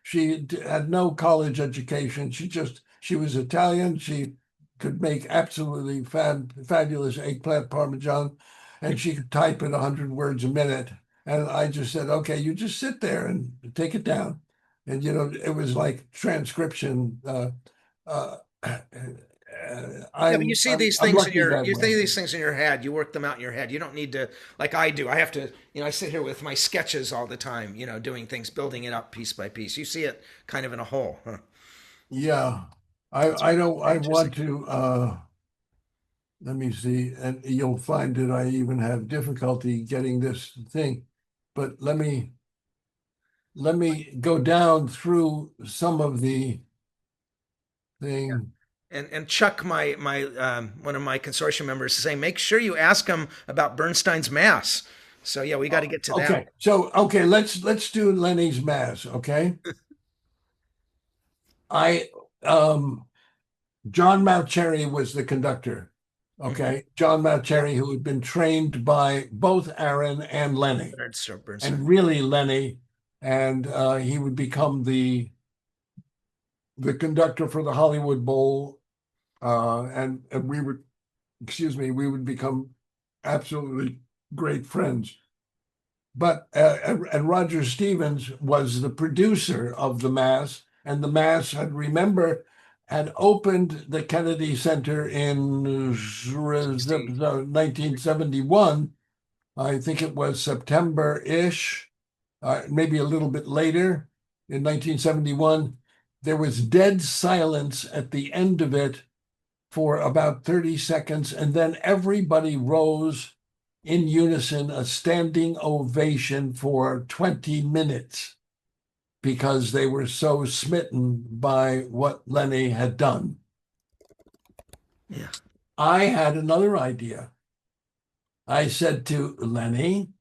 Had no college education. She was Italian. She could make absolutely fabulous eggplant parmesan, and she could type at 100 words a minute. And I just said, okay, you just sit there and take it down. And it was like transcription. Uh, Yeah, but you see these I'm things in lucky your that you see way. these things in your head. You work them out in your head. You don't need to like I do. I have to, I sit here with my sketches all the time, doing things, building it up piece by piece. You see it kind of in a whole, huh? Yeah, That's I don't I interesting. want to let me see, and you'll find that I even have difficulty getting this thing, but let me go down through some of the thing. And Chuck, my one of my consortium members, is saying, make sure you ask him about Bernstein's mass. So yeah, we got to get to that. Okay, so okay, let's do Lenny's Mass. Okay, I John Mauceri was the conductor. Mhm. Okay, John Yeah, Mauceri, who had been trained by both Aaron and Lenny, Bernard Bernstein. and really Lenny, and he would become the conductor for the Hollywood Bowl, and we would, excuse me, we would become absolutely great friends. But and Roger Stevens was the producer of the Mass, and the Mass had opened the Kennedy Center in 60. 1971. I think it was September-ish, maybe a little bit later in 1971. There was dead silence at the end of it for about 30 seconds, and then everybody rose in unison, a standing ovation for 20 minutes because they were so smitten by what Lenny had done. Yeah. I had another idea. I said to Lenny,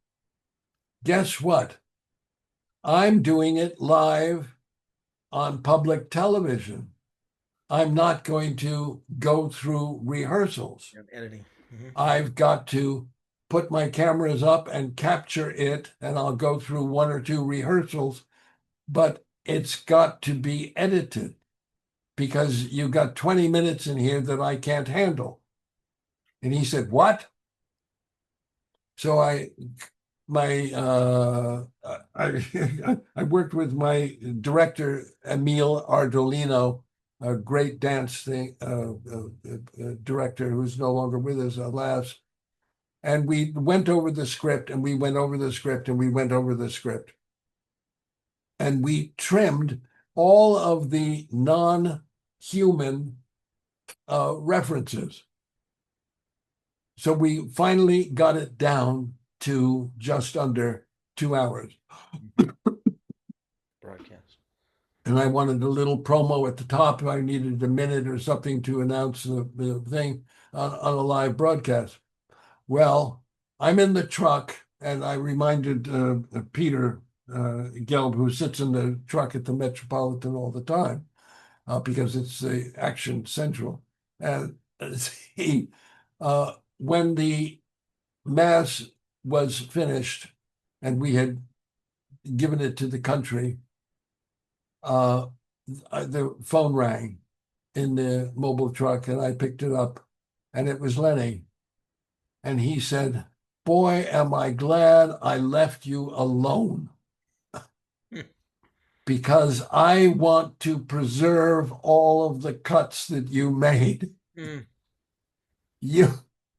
guess what? I'm doing it live on public television. I'm not going to go through rehearsals. Yeah, editing. I've got to put my cameras up and capture it, and I'll go through one or two rehearsals, but it's got to be edited because you've got 20 minutes in here that I can't handle. And he said, what? So I worked with my director, Emil Ardolino, a great dance director who's no longer with us, alas. And we went over the script and we went over the script and we went over the script. And we trimmed all of the non-human references. So we finally got it down to just under 2 hours. Broadcast. And I wanted a little promo at the top. I needed a minute or something to announce the thing on a live broadcast. Well, I'm in the truck, and I reminded Peter Gelb, who sits in the truck at the Metropolitan all the time, because it's the Action Central. And he, when the Mass was finished and we had given it to the country, the phone rang in the mobile truck, and I picked it up, and it was Lenny. And he said, boy, am I glad I left you alone because I want to preserve all of the cuts that you made. Mm. You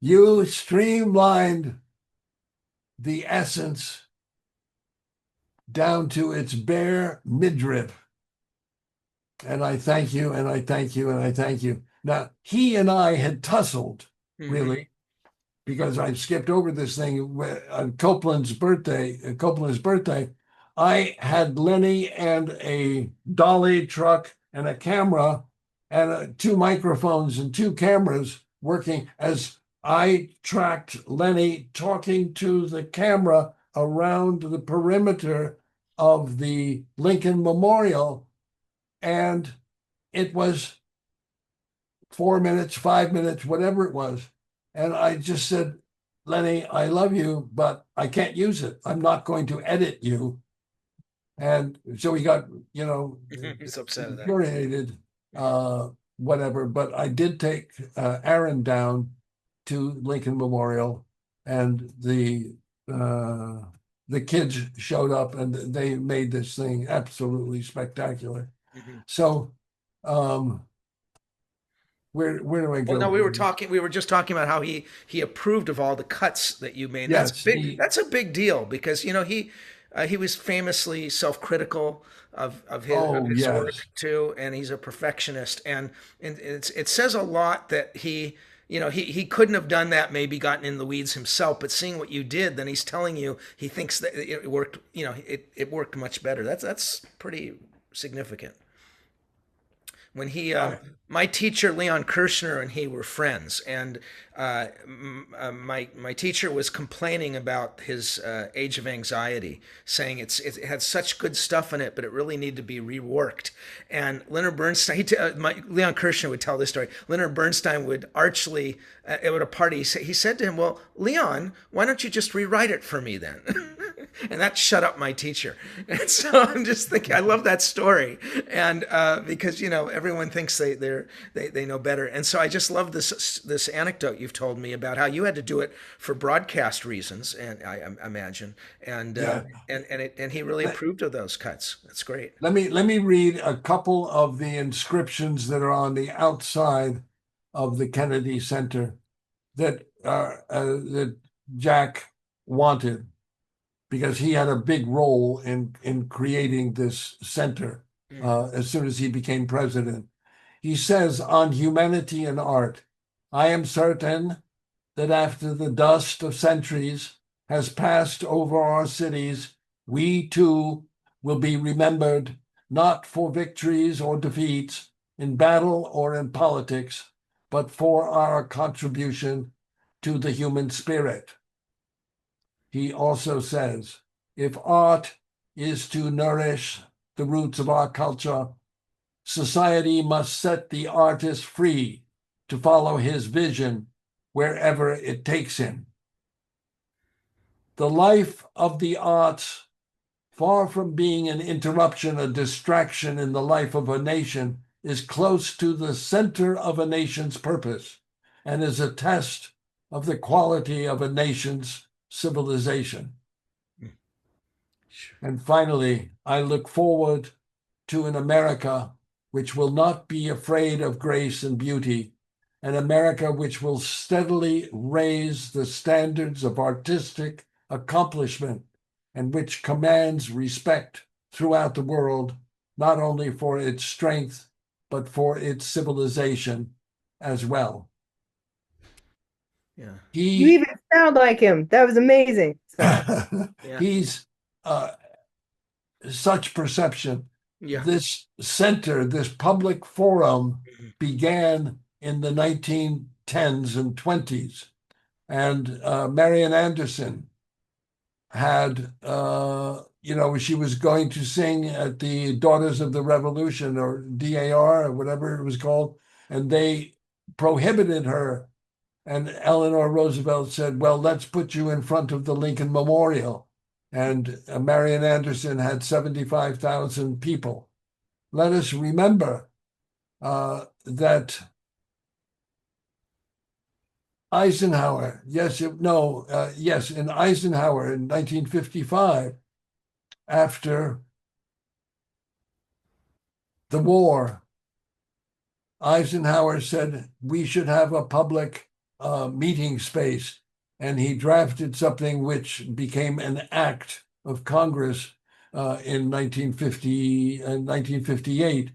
you streamlined the essence down to its bare midriff. And I thank you, and I thank you, and I thank you. Now, he and I had tussled, Hmm. really, because I skipped over this thing on Copeland's birthday. I had Lenny and a dolly truck and a camera and two microphones and two cameras working as I tracked Lenny talking to the camera around the perimeter of the Lincoln Memorial. And it was 4 minutes, 5 minutes, whatever it was. And I just said, Lenny, I love you, but I can't use it. I'm not going to edit you. And so he got, He's upset at that. infuriated, uh, whatever. But I did take Aaron down to Lincoln Memorial, and the kids showed up, and they made this thing absolutely spectacular. Mhm. So, where do I Well, no, go? we were just talking about how he approved of all the cuts that you made. Yes, That's a big deal because, he was famously self-critical of oh his yes. work too, and he's a perfectionist. And it says a lot that he couldn't have done that, maybe gotten in the weeds himself, but seeing what you did, then he's telling you he thinks that it worked, it worked much better. That's pretty significant. When I, my teacher Leon Kirshner and he were friends, and my teacher was complaining about his Age of Anxiety, saying it had such good stuff in it, but it really needed to be reworked. And Leonard Bernstein, Leon Kirshner would tell this story. Leonard Bernstein would archly at a party, he said to him, "Well, Leon, why don't you just rewrite it for me then?" And that shut up my teacher. And so I'm just thinking, I love that story, and because everyone thinks they know better, and so I just love this anecdote you've told me about how you had to do it for broadcast reasons, and I imagine, and yeah. and he really approved of those cuts. That's great. Let me read a couple of the inscriptions that are on the outside of the Kennedy Center that Jack wanted, because he had a big role in creating this center Mm. as soon as he became president. He says on humanity and art, I am certain that after the dust of centuries has passed over our cities, we too will be remembered not for victories or defeats in battle or in politics, but for our contribution to the human spirit. He also says, if art is to nourish the roots of our culture, society must set the artist free to follow his vision wherever it takes him. The life of the arts, far from being an interruption, a distraction in the life of a nation, is close to the center of a nation's purpose and is a test of the quality of a nation's civilization. And finally, I look forward to an America which will not be afraid of grace and beauty, an America which will steadily raise the standards of artistic accomplishment and which commands respect throughout the world, not only for its strength, but for its civilization as well. Yeah, You He even sound like him. That was amazing. So, yeah, he's such perception. yeah. This center, this public forum, Mhm. began in the 1910s and 20s. And Marian Anderson had, she was going to sing at the Daughters of the Revolution, or DAR, or whatever it was called, and they prohibited her. And Eleanor Roosevelt said, well, let's put you in front of the Lincoln Memorial. And Marian Anderson had 75,000 people. Let us remember that Eisenhower, yes, in Eisenhower in 1955, after the war, Eisenhower said we should have a public meeting space, and he drafted something which became an act of Congress in 1950 and 1958,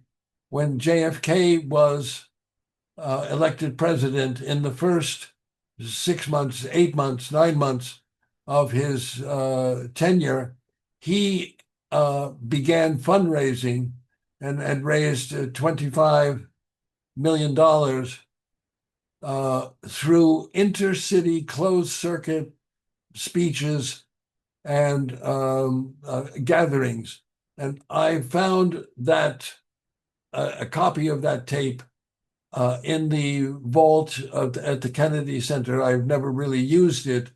when JFK was elected president, in the first 6 months, 8 months, 9 months of his tenure, he began fundraising and had raised $25 million through intercity closed circuit speeches and gatherings. And I found that a copy of that tape in the vault at the Kennedy Center. I've never really used it,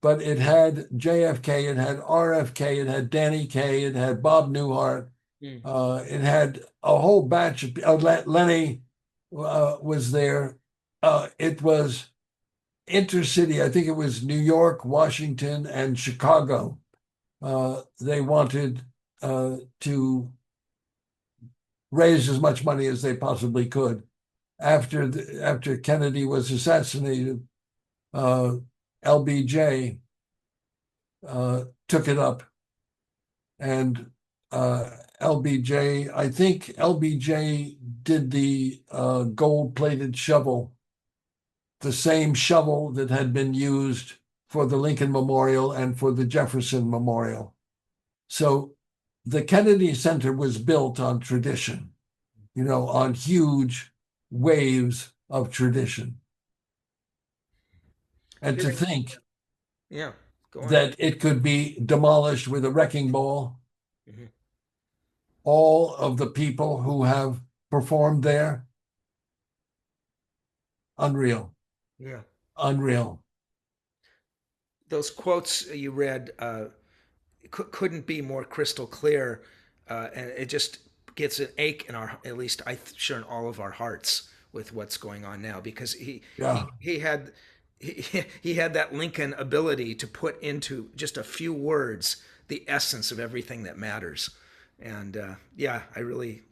but it had JFK, it had RFK, it had Danny Kaye, it had Bob Newhart, it had a whole batch of Lenny was there. It was intercity. I think it was New York, Washington, and Chicago. They wanted to raise as much money as they possibly could. After Kennedy was assassinated, LBJ took it up, and I think LBJ did the gold-plated shovel, the same shovel that had been used for the Lincoln Memorial and for the Jefferson Memorial. So the Kennedy Center was built on tradition, on huge waves of tradition. And to think Yeah, go on. that it could be demolished with a wrecking ball. Mm-hmm. All of the people who have performed there, unreal. Yeah. Unreal. Those quotes you read couldn't be more crystal clear, and it just gets an ache in our, at least I sure in all of our hearts with what's going on now, because he had he had that Lincoln ability to put into just a few words the essence of everything that matters. And I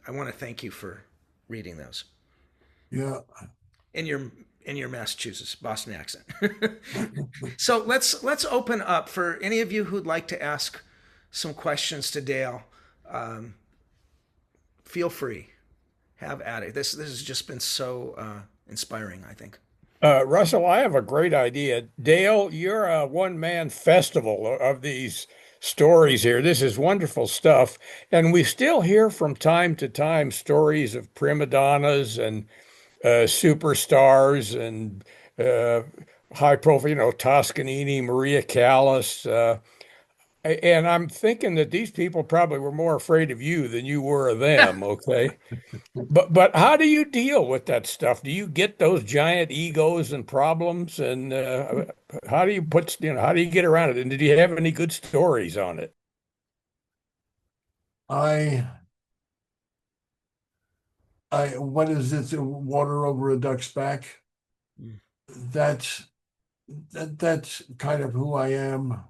want to thank you for reading those. Yeah. In your Massachusetts Boston accent. So let's open up for any of you who'd like to ask some questions to Dale. Feel free, have at it. This has just been so inspiring, I think. Russell, I have a great idea. Dale, you're a one-man festival of these stories here. This is wonderful stuff. And we still hear from time to time stories of prima donnas and superstars and high profile, Toscanini, Maria Callas. And I'm thinking that these people probably were more afraid of you than you were of them, okay? But how do you deal with that stuff? Do you get those giant egos and problems, and how do you how do you get around it? And did you have any good stories on it? What is this? Water over a duck's back. That's kind of who I am.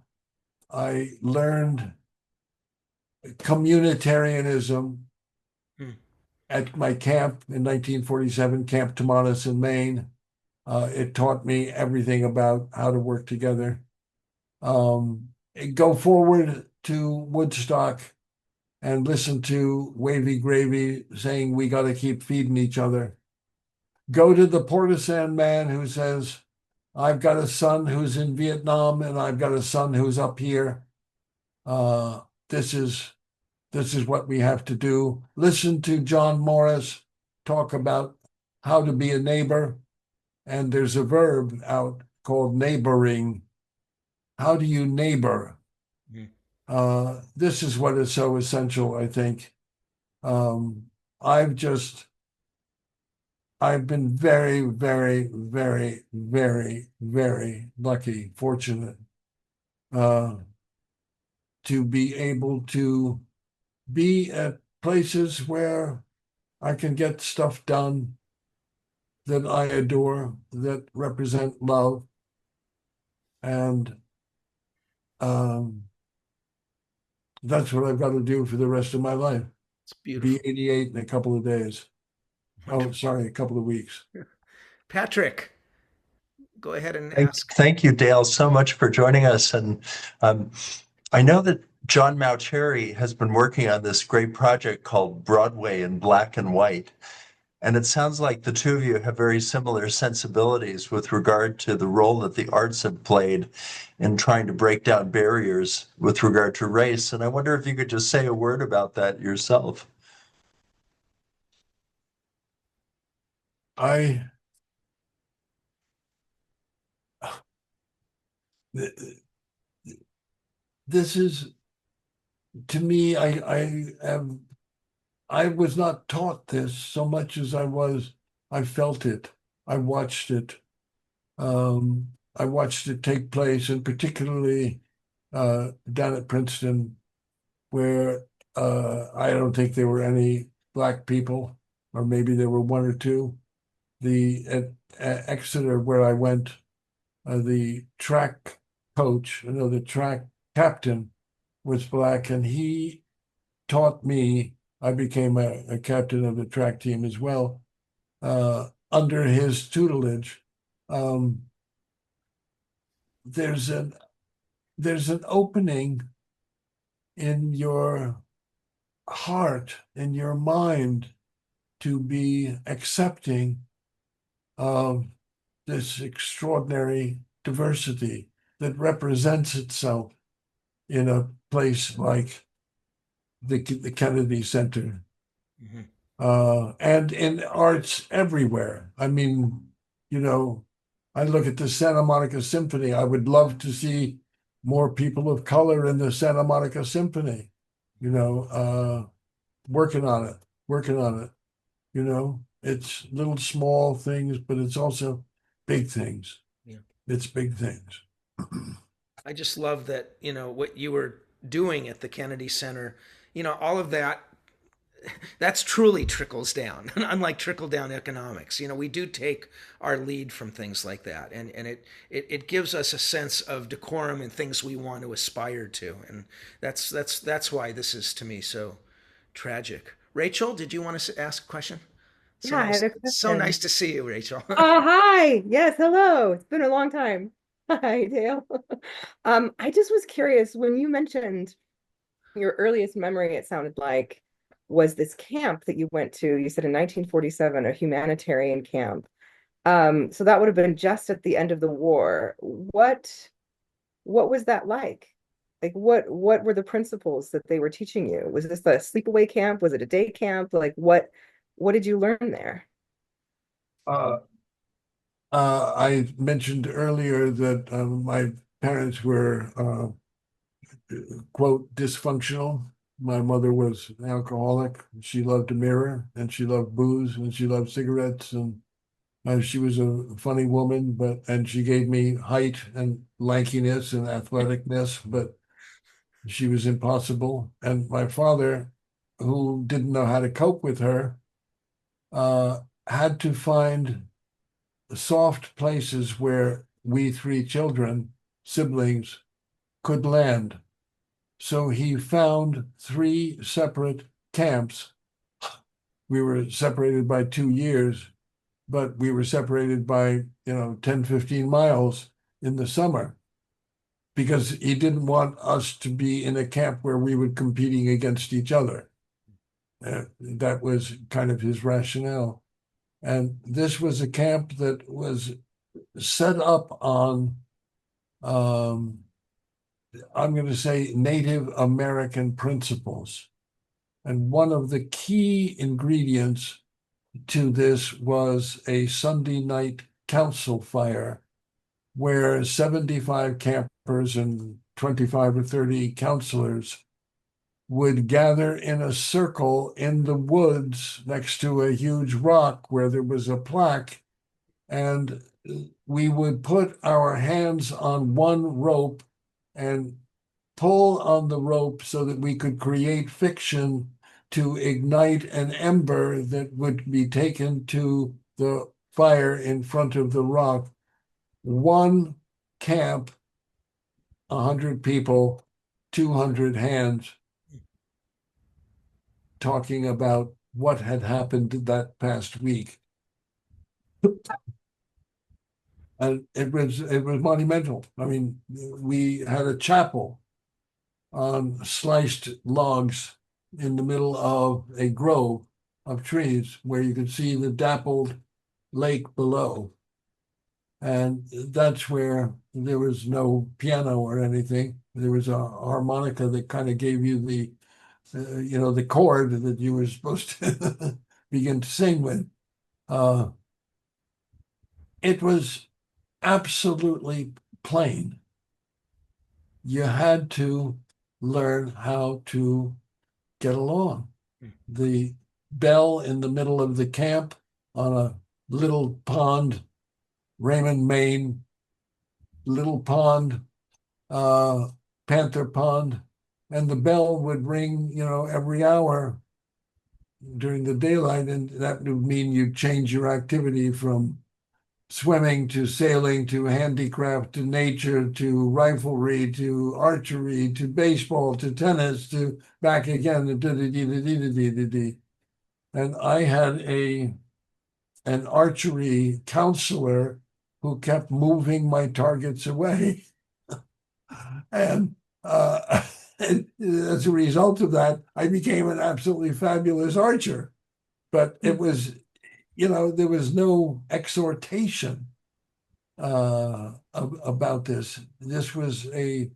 I learned communitarianism at my camp in 1947, Camp Tamanis in Maine. It taught me everything about how to work together. Go forward to Woodstock and listen to Wavy Gravy saying we got to keep feeding each other. Go to the Portisand man who says, I've got a son who's in Vietnam and I've got a son who's up here. This is what we have to do. Listen to John Morris talk about how to be a neighbor. And there's a verb out called neighboring. How do you neighbor? This is what is so essential, I think. I've been very, very, very, very, very lucky, fortunate to be able to be at places where I can get stuff done that I adore, that represent love. And that's what I've got to do for the rest of my life. It's beautiful. Be 88 in a couple of days. Oh, sorry, a couple of weeks. Patrick, go ahead and ask. Thank you, Dale, so much for joining us. And I know that John Maucheri has been working on this great project called Broadway in Black and White. And it sounds like the two of you have very similar sensibilities with regard to the role that the arts have played in trying to break down barriers with regard to race. And I wonder if you could just say a word about that yourself. I this is to me, I was not taught this so much as I felt it. I watched it. I watched it take place, and particularly down at Princeton, where I don't think there were any black people, or maybe there were one or two. At Exeter, where I went, the track coach, the track captain was black, and he taught me. I became a captain of the track team as well, under his tutelage. Um, there's an opening in your heart, in your mind, to be accepting of this extraordinary diversity that represents itself in a place like the Kennedy Center, and in arts everywhere. I mean, I look at the Santa Monica Symphony. I would love to see more people of color in the Santa Monica Symphony, working on it, working on it. It's little small things, but it's also big things. Yeah. It's big things. I just love that, what you were doing at the Kennedy Center, all of that's truly trickles down, unlike trickle down economics. We do take our lead from things like that, and it gives us a sense of decorum and things we want to aspire to, and that's why this is to me so tragic. Rachel, did you want to ask a question? So Yeah, I nice, had a so question. nice to see you, Rachel. Hi. Yes, hello. It's been a long time. Hi, Dale. I just was curious when you mentioned your earliest memory, it sounded like was this camp that you went to. You said in 1947, a humanitarian camp. So that would have been just at the end of the war. What was that like? Like what were the principles that they were teaching you? Was this a sleepaway camp? Was it a day camp? Like what did you learn there? Uh, I mentioned earlier that my parents were, quote, dysfunctional. My mother was an alcoholic. She loved a mirror, and she loved booze, and she loved cigarettes, and she was a funny woman, and she gave me height and lankiness and athleticness, but she was impossible. And my father, who didn't know how to cope with her, had to find soft places where we three children, siblings, could land. So he found three separate camps. We were separated by 2 years, but we were separated by, 10, 15 miles in the summer, because he didn't want us to be in a camp where we were competing against each other. That was kind of his rationale. And this was a camp that was set up on, I'm going to say, Native American principles. And one of the key ingredients to this was a Sunday night council fire where 75 campers and 25 or 30 counselors would gather in a circle in the woods next to a huge rock where there was a plaque, and we would put our hands on one rope and pull on the rope so that we could create fiction to ignite an ember that would be taken to the fire in front of the rock. One camp, 100 people, 200 hands, talking about what had happened that past week. And it was monumental. I mean, we had a chapel on sliced logs in the middle of a grove of trees where you could see the dappled lake below. And that's where there was no piano or anything. There was a harmonica that kind of gave you the, the chord that you were supposed to begin to sing with. It was absolutely plain. You had to learn how to get along. The bell in the middle of the camp on a little pond, Raymond, Maine, little pond, Panther Pond, and the bell would ring, every hour during the daylight, and that would mean you change your activity from swimming to sailing to handicraft to nature to riflery to archery to baseball to tennis to back again. And I had an archery counselor who kept moving my targets away. And as a result of that, I became an absolutely fabulous archer. But it was, there was no exhortation about this. This was a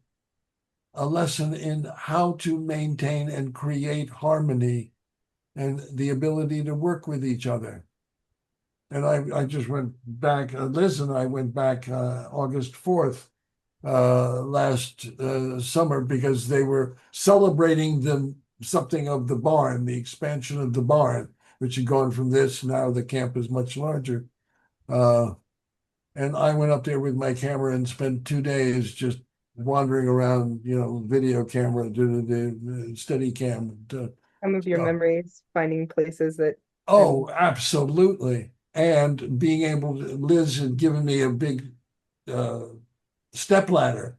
lesson in how to maintain and create harmony and the ability to work with each other. And I just went back, Liz and I went back August 4th last summer because they were celebrating something of the barn, the expansion of the barn, which had gone from this, now the camp is much larger. And I went up there with my camera and spent 2 days just wandering around, video camera, the steady cam. Some of your memories, finding places that. Oh, absolutely. And being able to, Liz had given me a big step ladder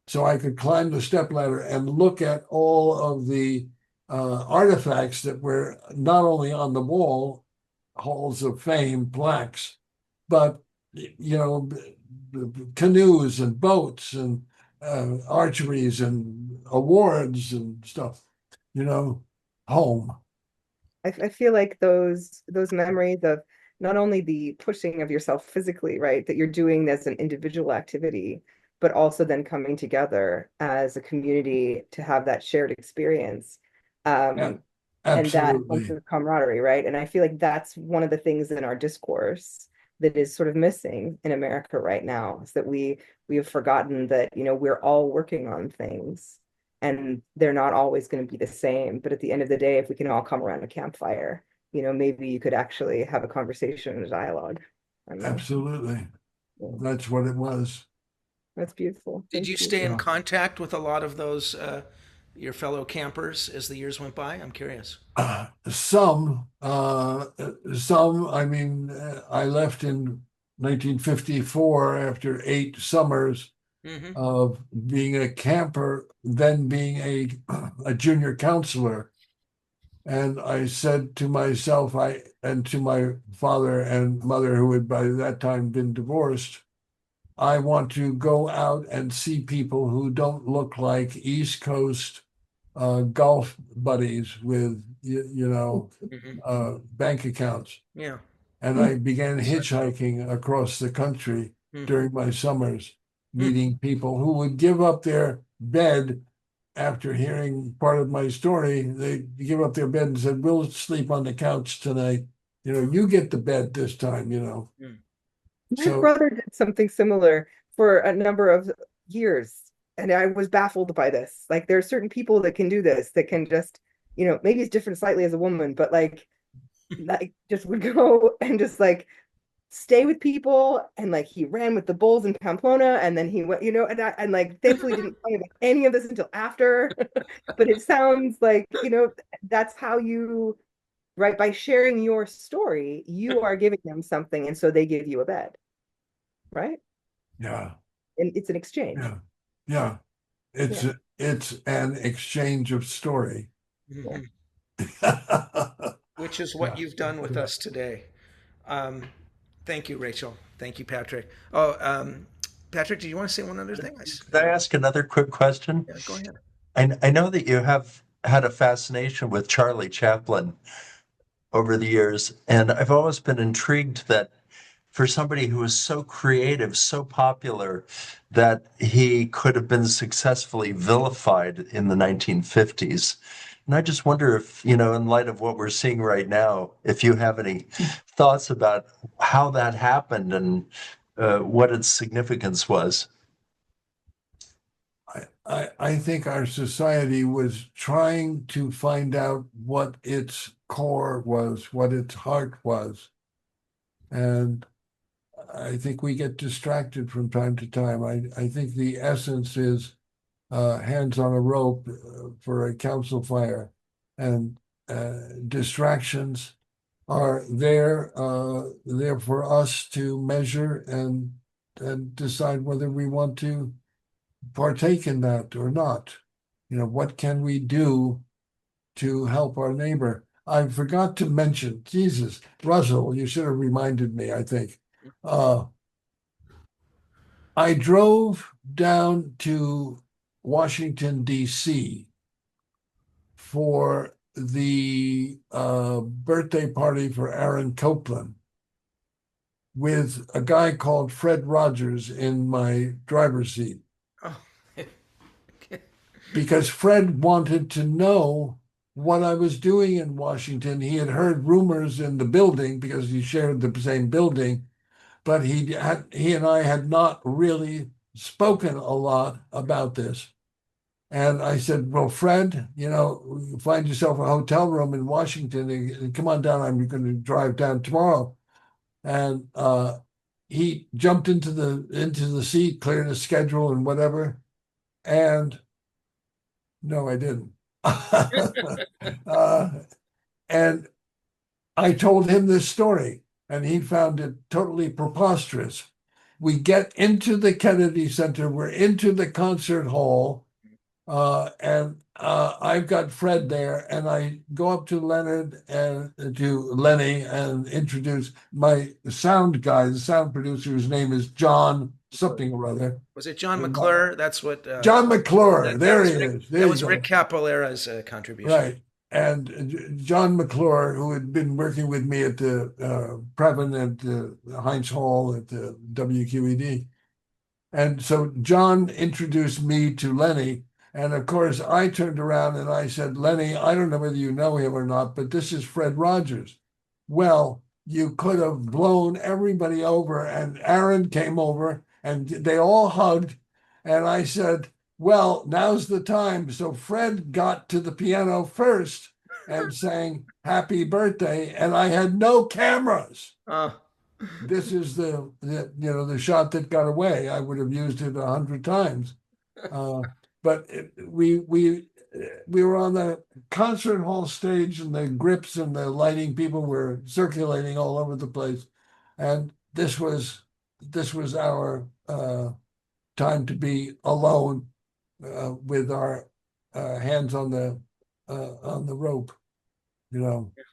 so I could climb the step ladder and look at all of the artifacts that were not only on the wall, halls of fame, plaques, but, canoes and boats and archeries and awards and stuff, home. I feel like those memories of not only the pushing of yourself physically, right, that you're doing as an individual activity, but also then coming together as a community to have that shared experience. Yeah, and that sense absolutely. of camaraderie, right? And I feel like that's one of the things in our discourse that is sort of missing in America right now, is that we have forgotten that, we're all working on things and they're not always going to be the same. But at the end of the day, if we can all come around a campfire, maybe you could actually have a conversation and a dialogue. I don't know. Absolutely. Yeah. That's what it was. That's beautiful. Did Thank you you. stay in Yeah. contact with a lot of those your fellow campers as the years went by? I'm curious. Some. I mean, I left in 1954 after 8 summers Mm-hmm. of being a camper, then being a junior counselor. And I said to myself, and to my father and mother, who had by that time been divorced, I want to go out and see people who don't look like East Coast golf buddies with, Mm-hmm. bank accounts. Yeah. And I began hitchhiking across the country Mm-hmm. during my summers, meeting people who would give up their bed after hearing part of my story. They give up their bed and said, "We'll sleep on the couch tonight. You get the bed this time, My So, brother did something similar for a number of years, and I was baffled by this. Like, there are certain people that can do this, that can just, maybe it's different slightly as a woman, but like just would go and just like stay with people. And like he ran with the bulls in Pamplona, and then he went, and like thankfully didn't tell me about any of this until after. But it sounds like, that's how you, right, by sharing your story, you are giving them something, and so they give you a bed, right? yeah, And it's an exchange. yeah, yeah. Yeah. It's an exchange of story. Mm-hmm. Yeah. Which is what you've done with us today. Thank you, Rachel. Thank you, Patrick. Oh, Patrick, do you want to say one other thing? Could I ask another quick question? Yeah, go ahead. I know that you have had a fascination with Charlie Chaplin. over the years, and I've always been intrigued that for somebody who was so creative, so popular, that he could have been successfully vilified in the 1950s. And I just wonder if, in light of what we're seeing right now, if you have any thoughts about how that happened and what its significance was. I think our society was trying to find out what its core was, what its heart was. And I think we get distracted from time to time. I think the essence is hands on a rope for a council fire, and distractions are there for us to measure and decide whether we want to partake in that or not. What can we do to help our neighbor? I forgot to mention, Jesus, Russell, you should have reminded me, I think. I drove down to Washington, D.C. for the birthday party for Aaron Copland with a guy called Fred Rogers in my driver's seat. Oh. Because Fred wanted to know what I was doing in Washington. He had heard rumors in the building because he shared the same building, but he and I had not really spoken a lot about this. And I said, well, Fred, you find yourself a hotel room in Washington and come on down. I'm going to drive down tomorrow. And he jumped into the seat, cleared his schedule and whatever. And no, I didn't. And I told him this story, and he found it totally preposterous. We get into the Kennedy Center, we're into the concert hall, and I've got Fred there, and I go up to Leonard and to Lenny and introduce my sound guy, the sound producer, whose name is John something or other. Was it John McClure? That's what. John McClure. There was he Rick, is. There that you was go. Rick Capolera's contribution. Right. And John McClure, who had been working with me at the Previn at Heinz Hall at the WQED. And so John introduced me to Lenny. And of course, I turned around and I said, Lenny, I don't know whether you know him or not, but this is Fred Rogers. Well, you could have blown everybody over. And Aaron came over and they all hugged. And I said, well, now's the time. So Fred got to the piano first and sang happy birthday. And I had no cameras. This is the shot that got away. I would have used it 100 times. But we were on the concert hall stage, and the grips and the lighting people were circulating all over the place. And this was our time to be alone with our hands on the rope,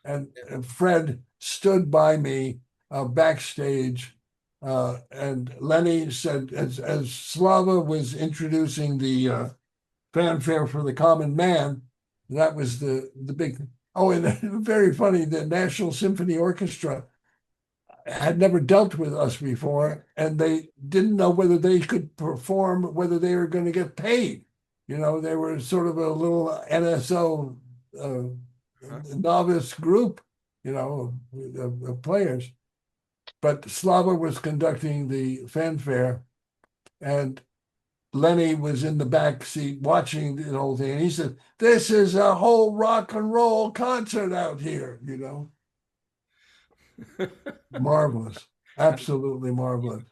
And Fred stood by me backstage, and Lenny said, as Slava was introducing the fanfare for the common man, that was the big. Oh, and very funny, the National Symphony Orchestra had never dealt with us before, and they didn't know whether they could perform, whether they were going to get paid. They were sort of a little NSO novice group, of players. But Slava was conducting the fanfare, and Lenny was in the back seat watching the whole thing. And he said, this is a whole rock and roll concert out here, Marvelous. Absolutely marvelous.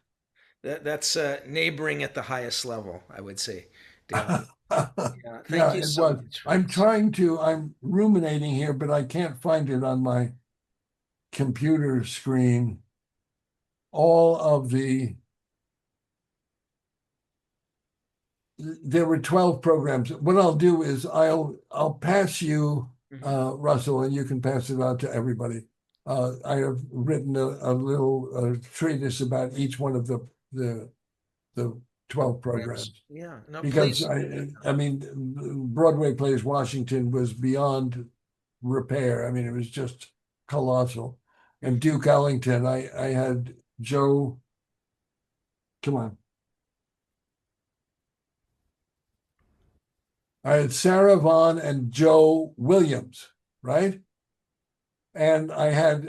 That's neighboring at the highest level, I would say. Dale. Yeah, Thank you so much. I'm ruminating here, but I can't find it on my computer screen. All of there were 12 programs. What I'll do is I'll pass you, Russell, and you can pass it on to everybody. I have written a little treatise about each one of the 12 programs. Yeah, no, because please. I mean, Broadway Plays Washington was beyond repair. I mean, it was just colossal. And Duke Ellington, I had Joe, come on. I had Sarah Vaughan and Joe Williams, right? And I had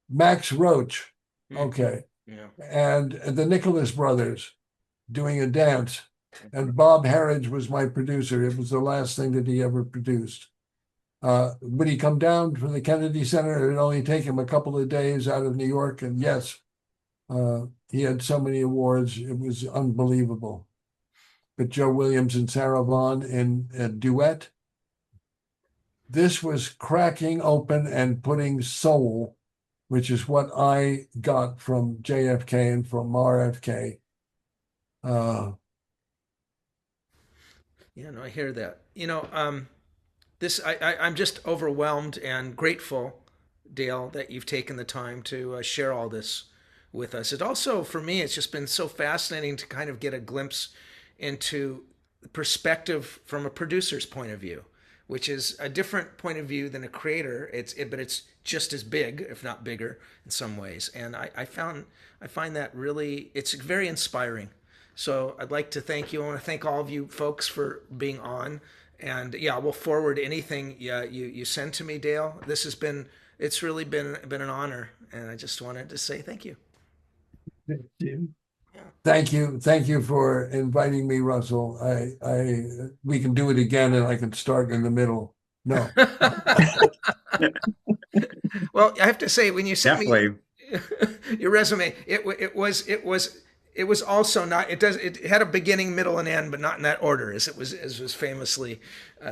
Max Roach, okay, Yeah. and the Nicholas brothers doing a dance. And Bob Harridge was my producer. It was the last thing that he ever produced. Would he come down from the Kennedy Center? It would only take him a couple of days out of New York. And yes, he had so many awards. It was unbelievable. But Joe Williams and Sarah Vaughan in a duet. This was cracking open and putting soul, which is what I got from JFK and from RFK. Yeah, no, I hear that. I'm just overwhelmed and grateful, Dale, that you've taken the time to share all this with us. It also, for me, it's just been so fascinating to kind of get a glimpse into perspective from a producer's point of view, which is a different point of view than a creator. But it's just as big, if not bigger, in some ways. And I find that really, it's very inspiring. So I'd like to thank you. I want to thank all of you folks for being on. And yeah, we'll forward anything you send to me, Dale. It's really been an honor, and I just wanted to say thank you. Thank you for inviting me, Russell. We can do it again, and I can start in the middle. No. Well, I have to say, when you sent Definitely. me your resume, it was also not. It had a beginning, middle, and end, but not in that order, as was famously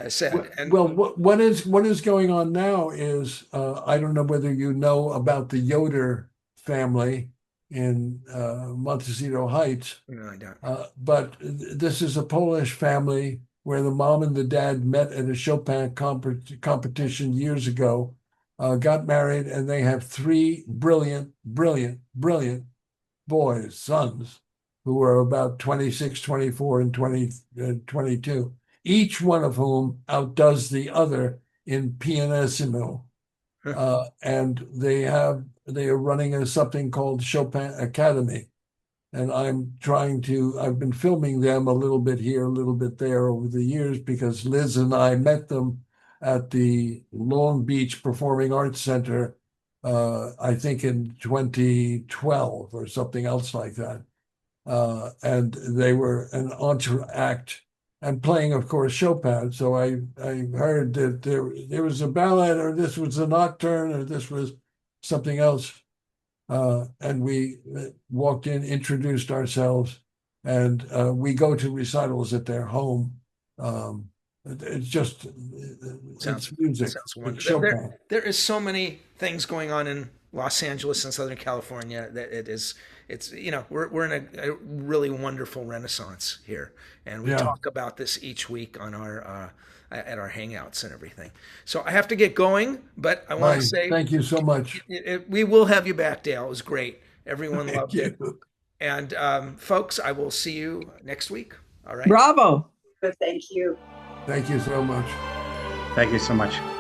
said. And Well, what is going on now is I don't know whether you know about the Yoder family in Montecito Heights, no, I don't. but this is a Polish family where the mom and the dad met at a Chopin competition years ago, got married, and they have three brilliant boys, sons, who are about 26, 24, and 22, each one of whom outdoes the other in pianissimo. And they are running something called Chopin Academy. And I've been filming them a little bit here, a little bit there over the years, because Liz and I met them at the Long Beach Performing Arts Center, I think in 2012 or something else like that. And they were an entr'acte and playing, of course, Chopin. So I heard that there was a ballad, or this was a nocturne, or this was something else. And we walked in, introduced ourselves, and we go to recitals at their home. It's just it's music. Sounds It's wonderful. Chopin. There is so many things going on in Los Angeles and Southern California that we're in a really wonderful renaissance here, and we Yeah. talk about this each week on our at our hangouts and everything. So I have to get going, but I want Hi, to say thank you so much. we will have you back, Dale. It was great. Everyone Thank loved it. you. And folks, I will see you next week. All right. Bravo. Thank you. Thank you so much. Thank you so much.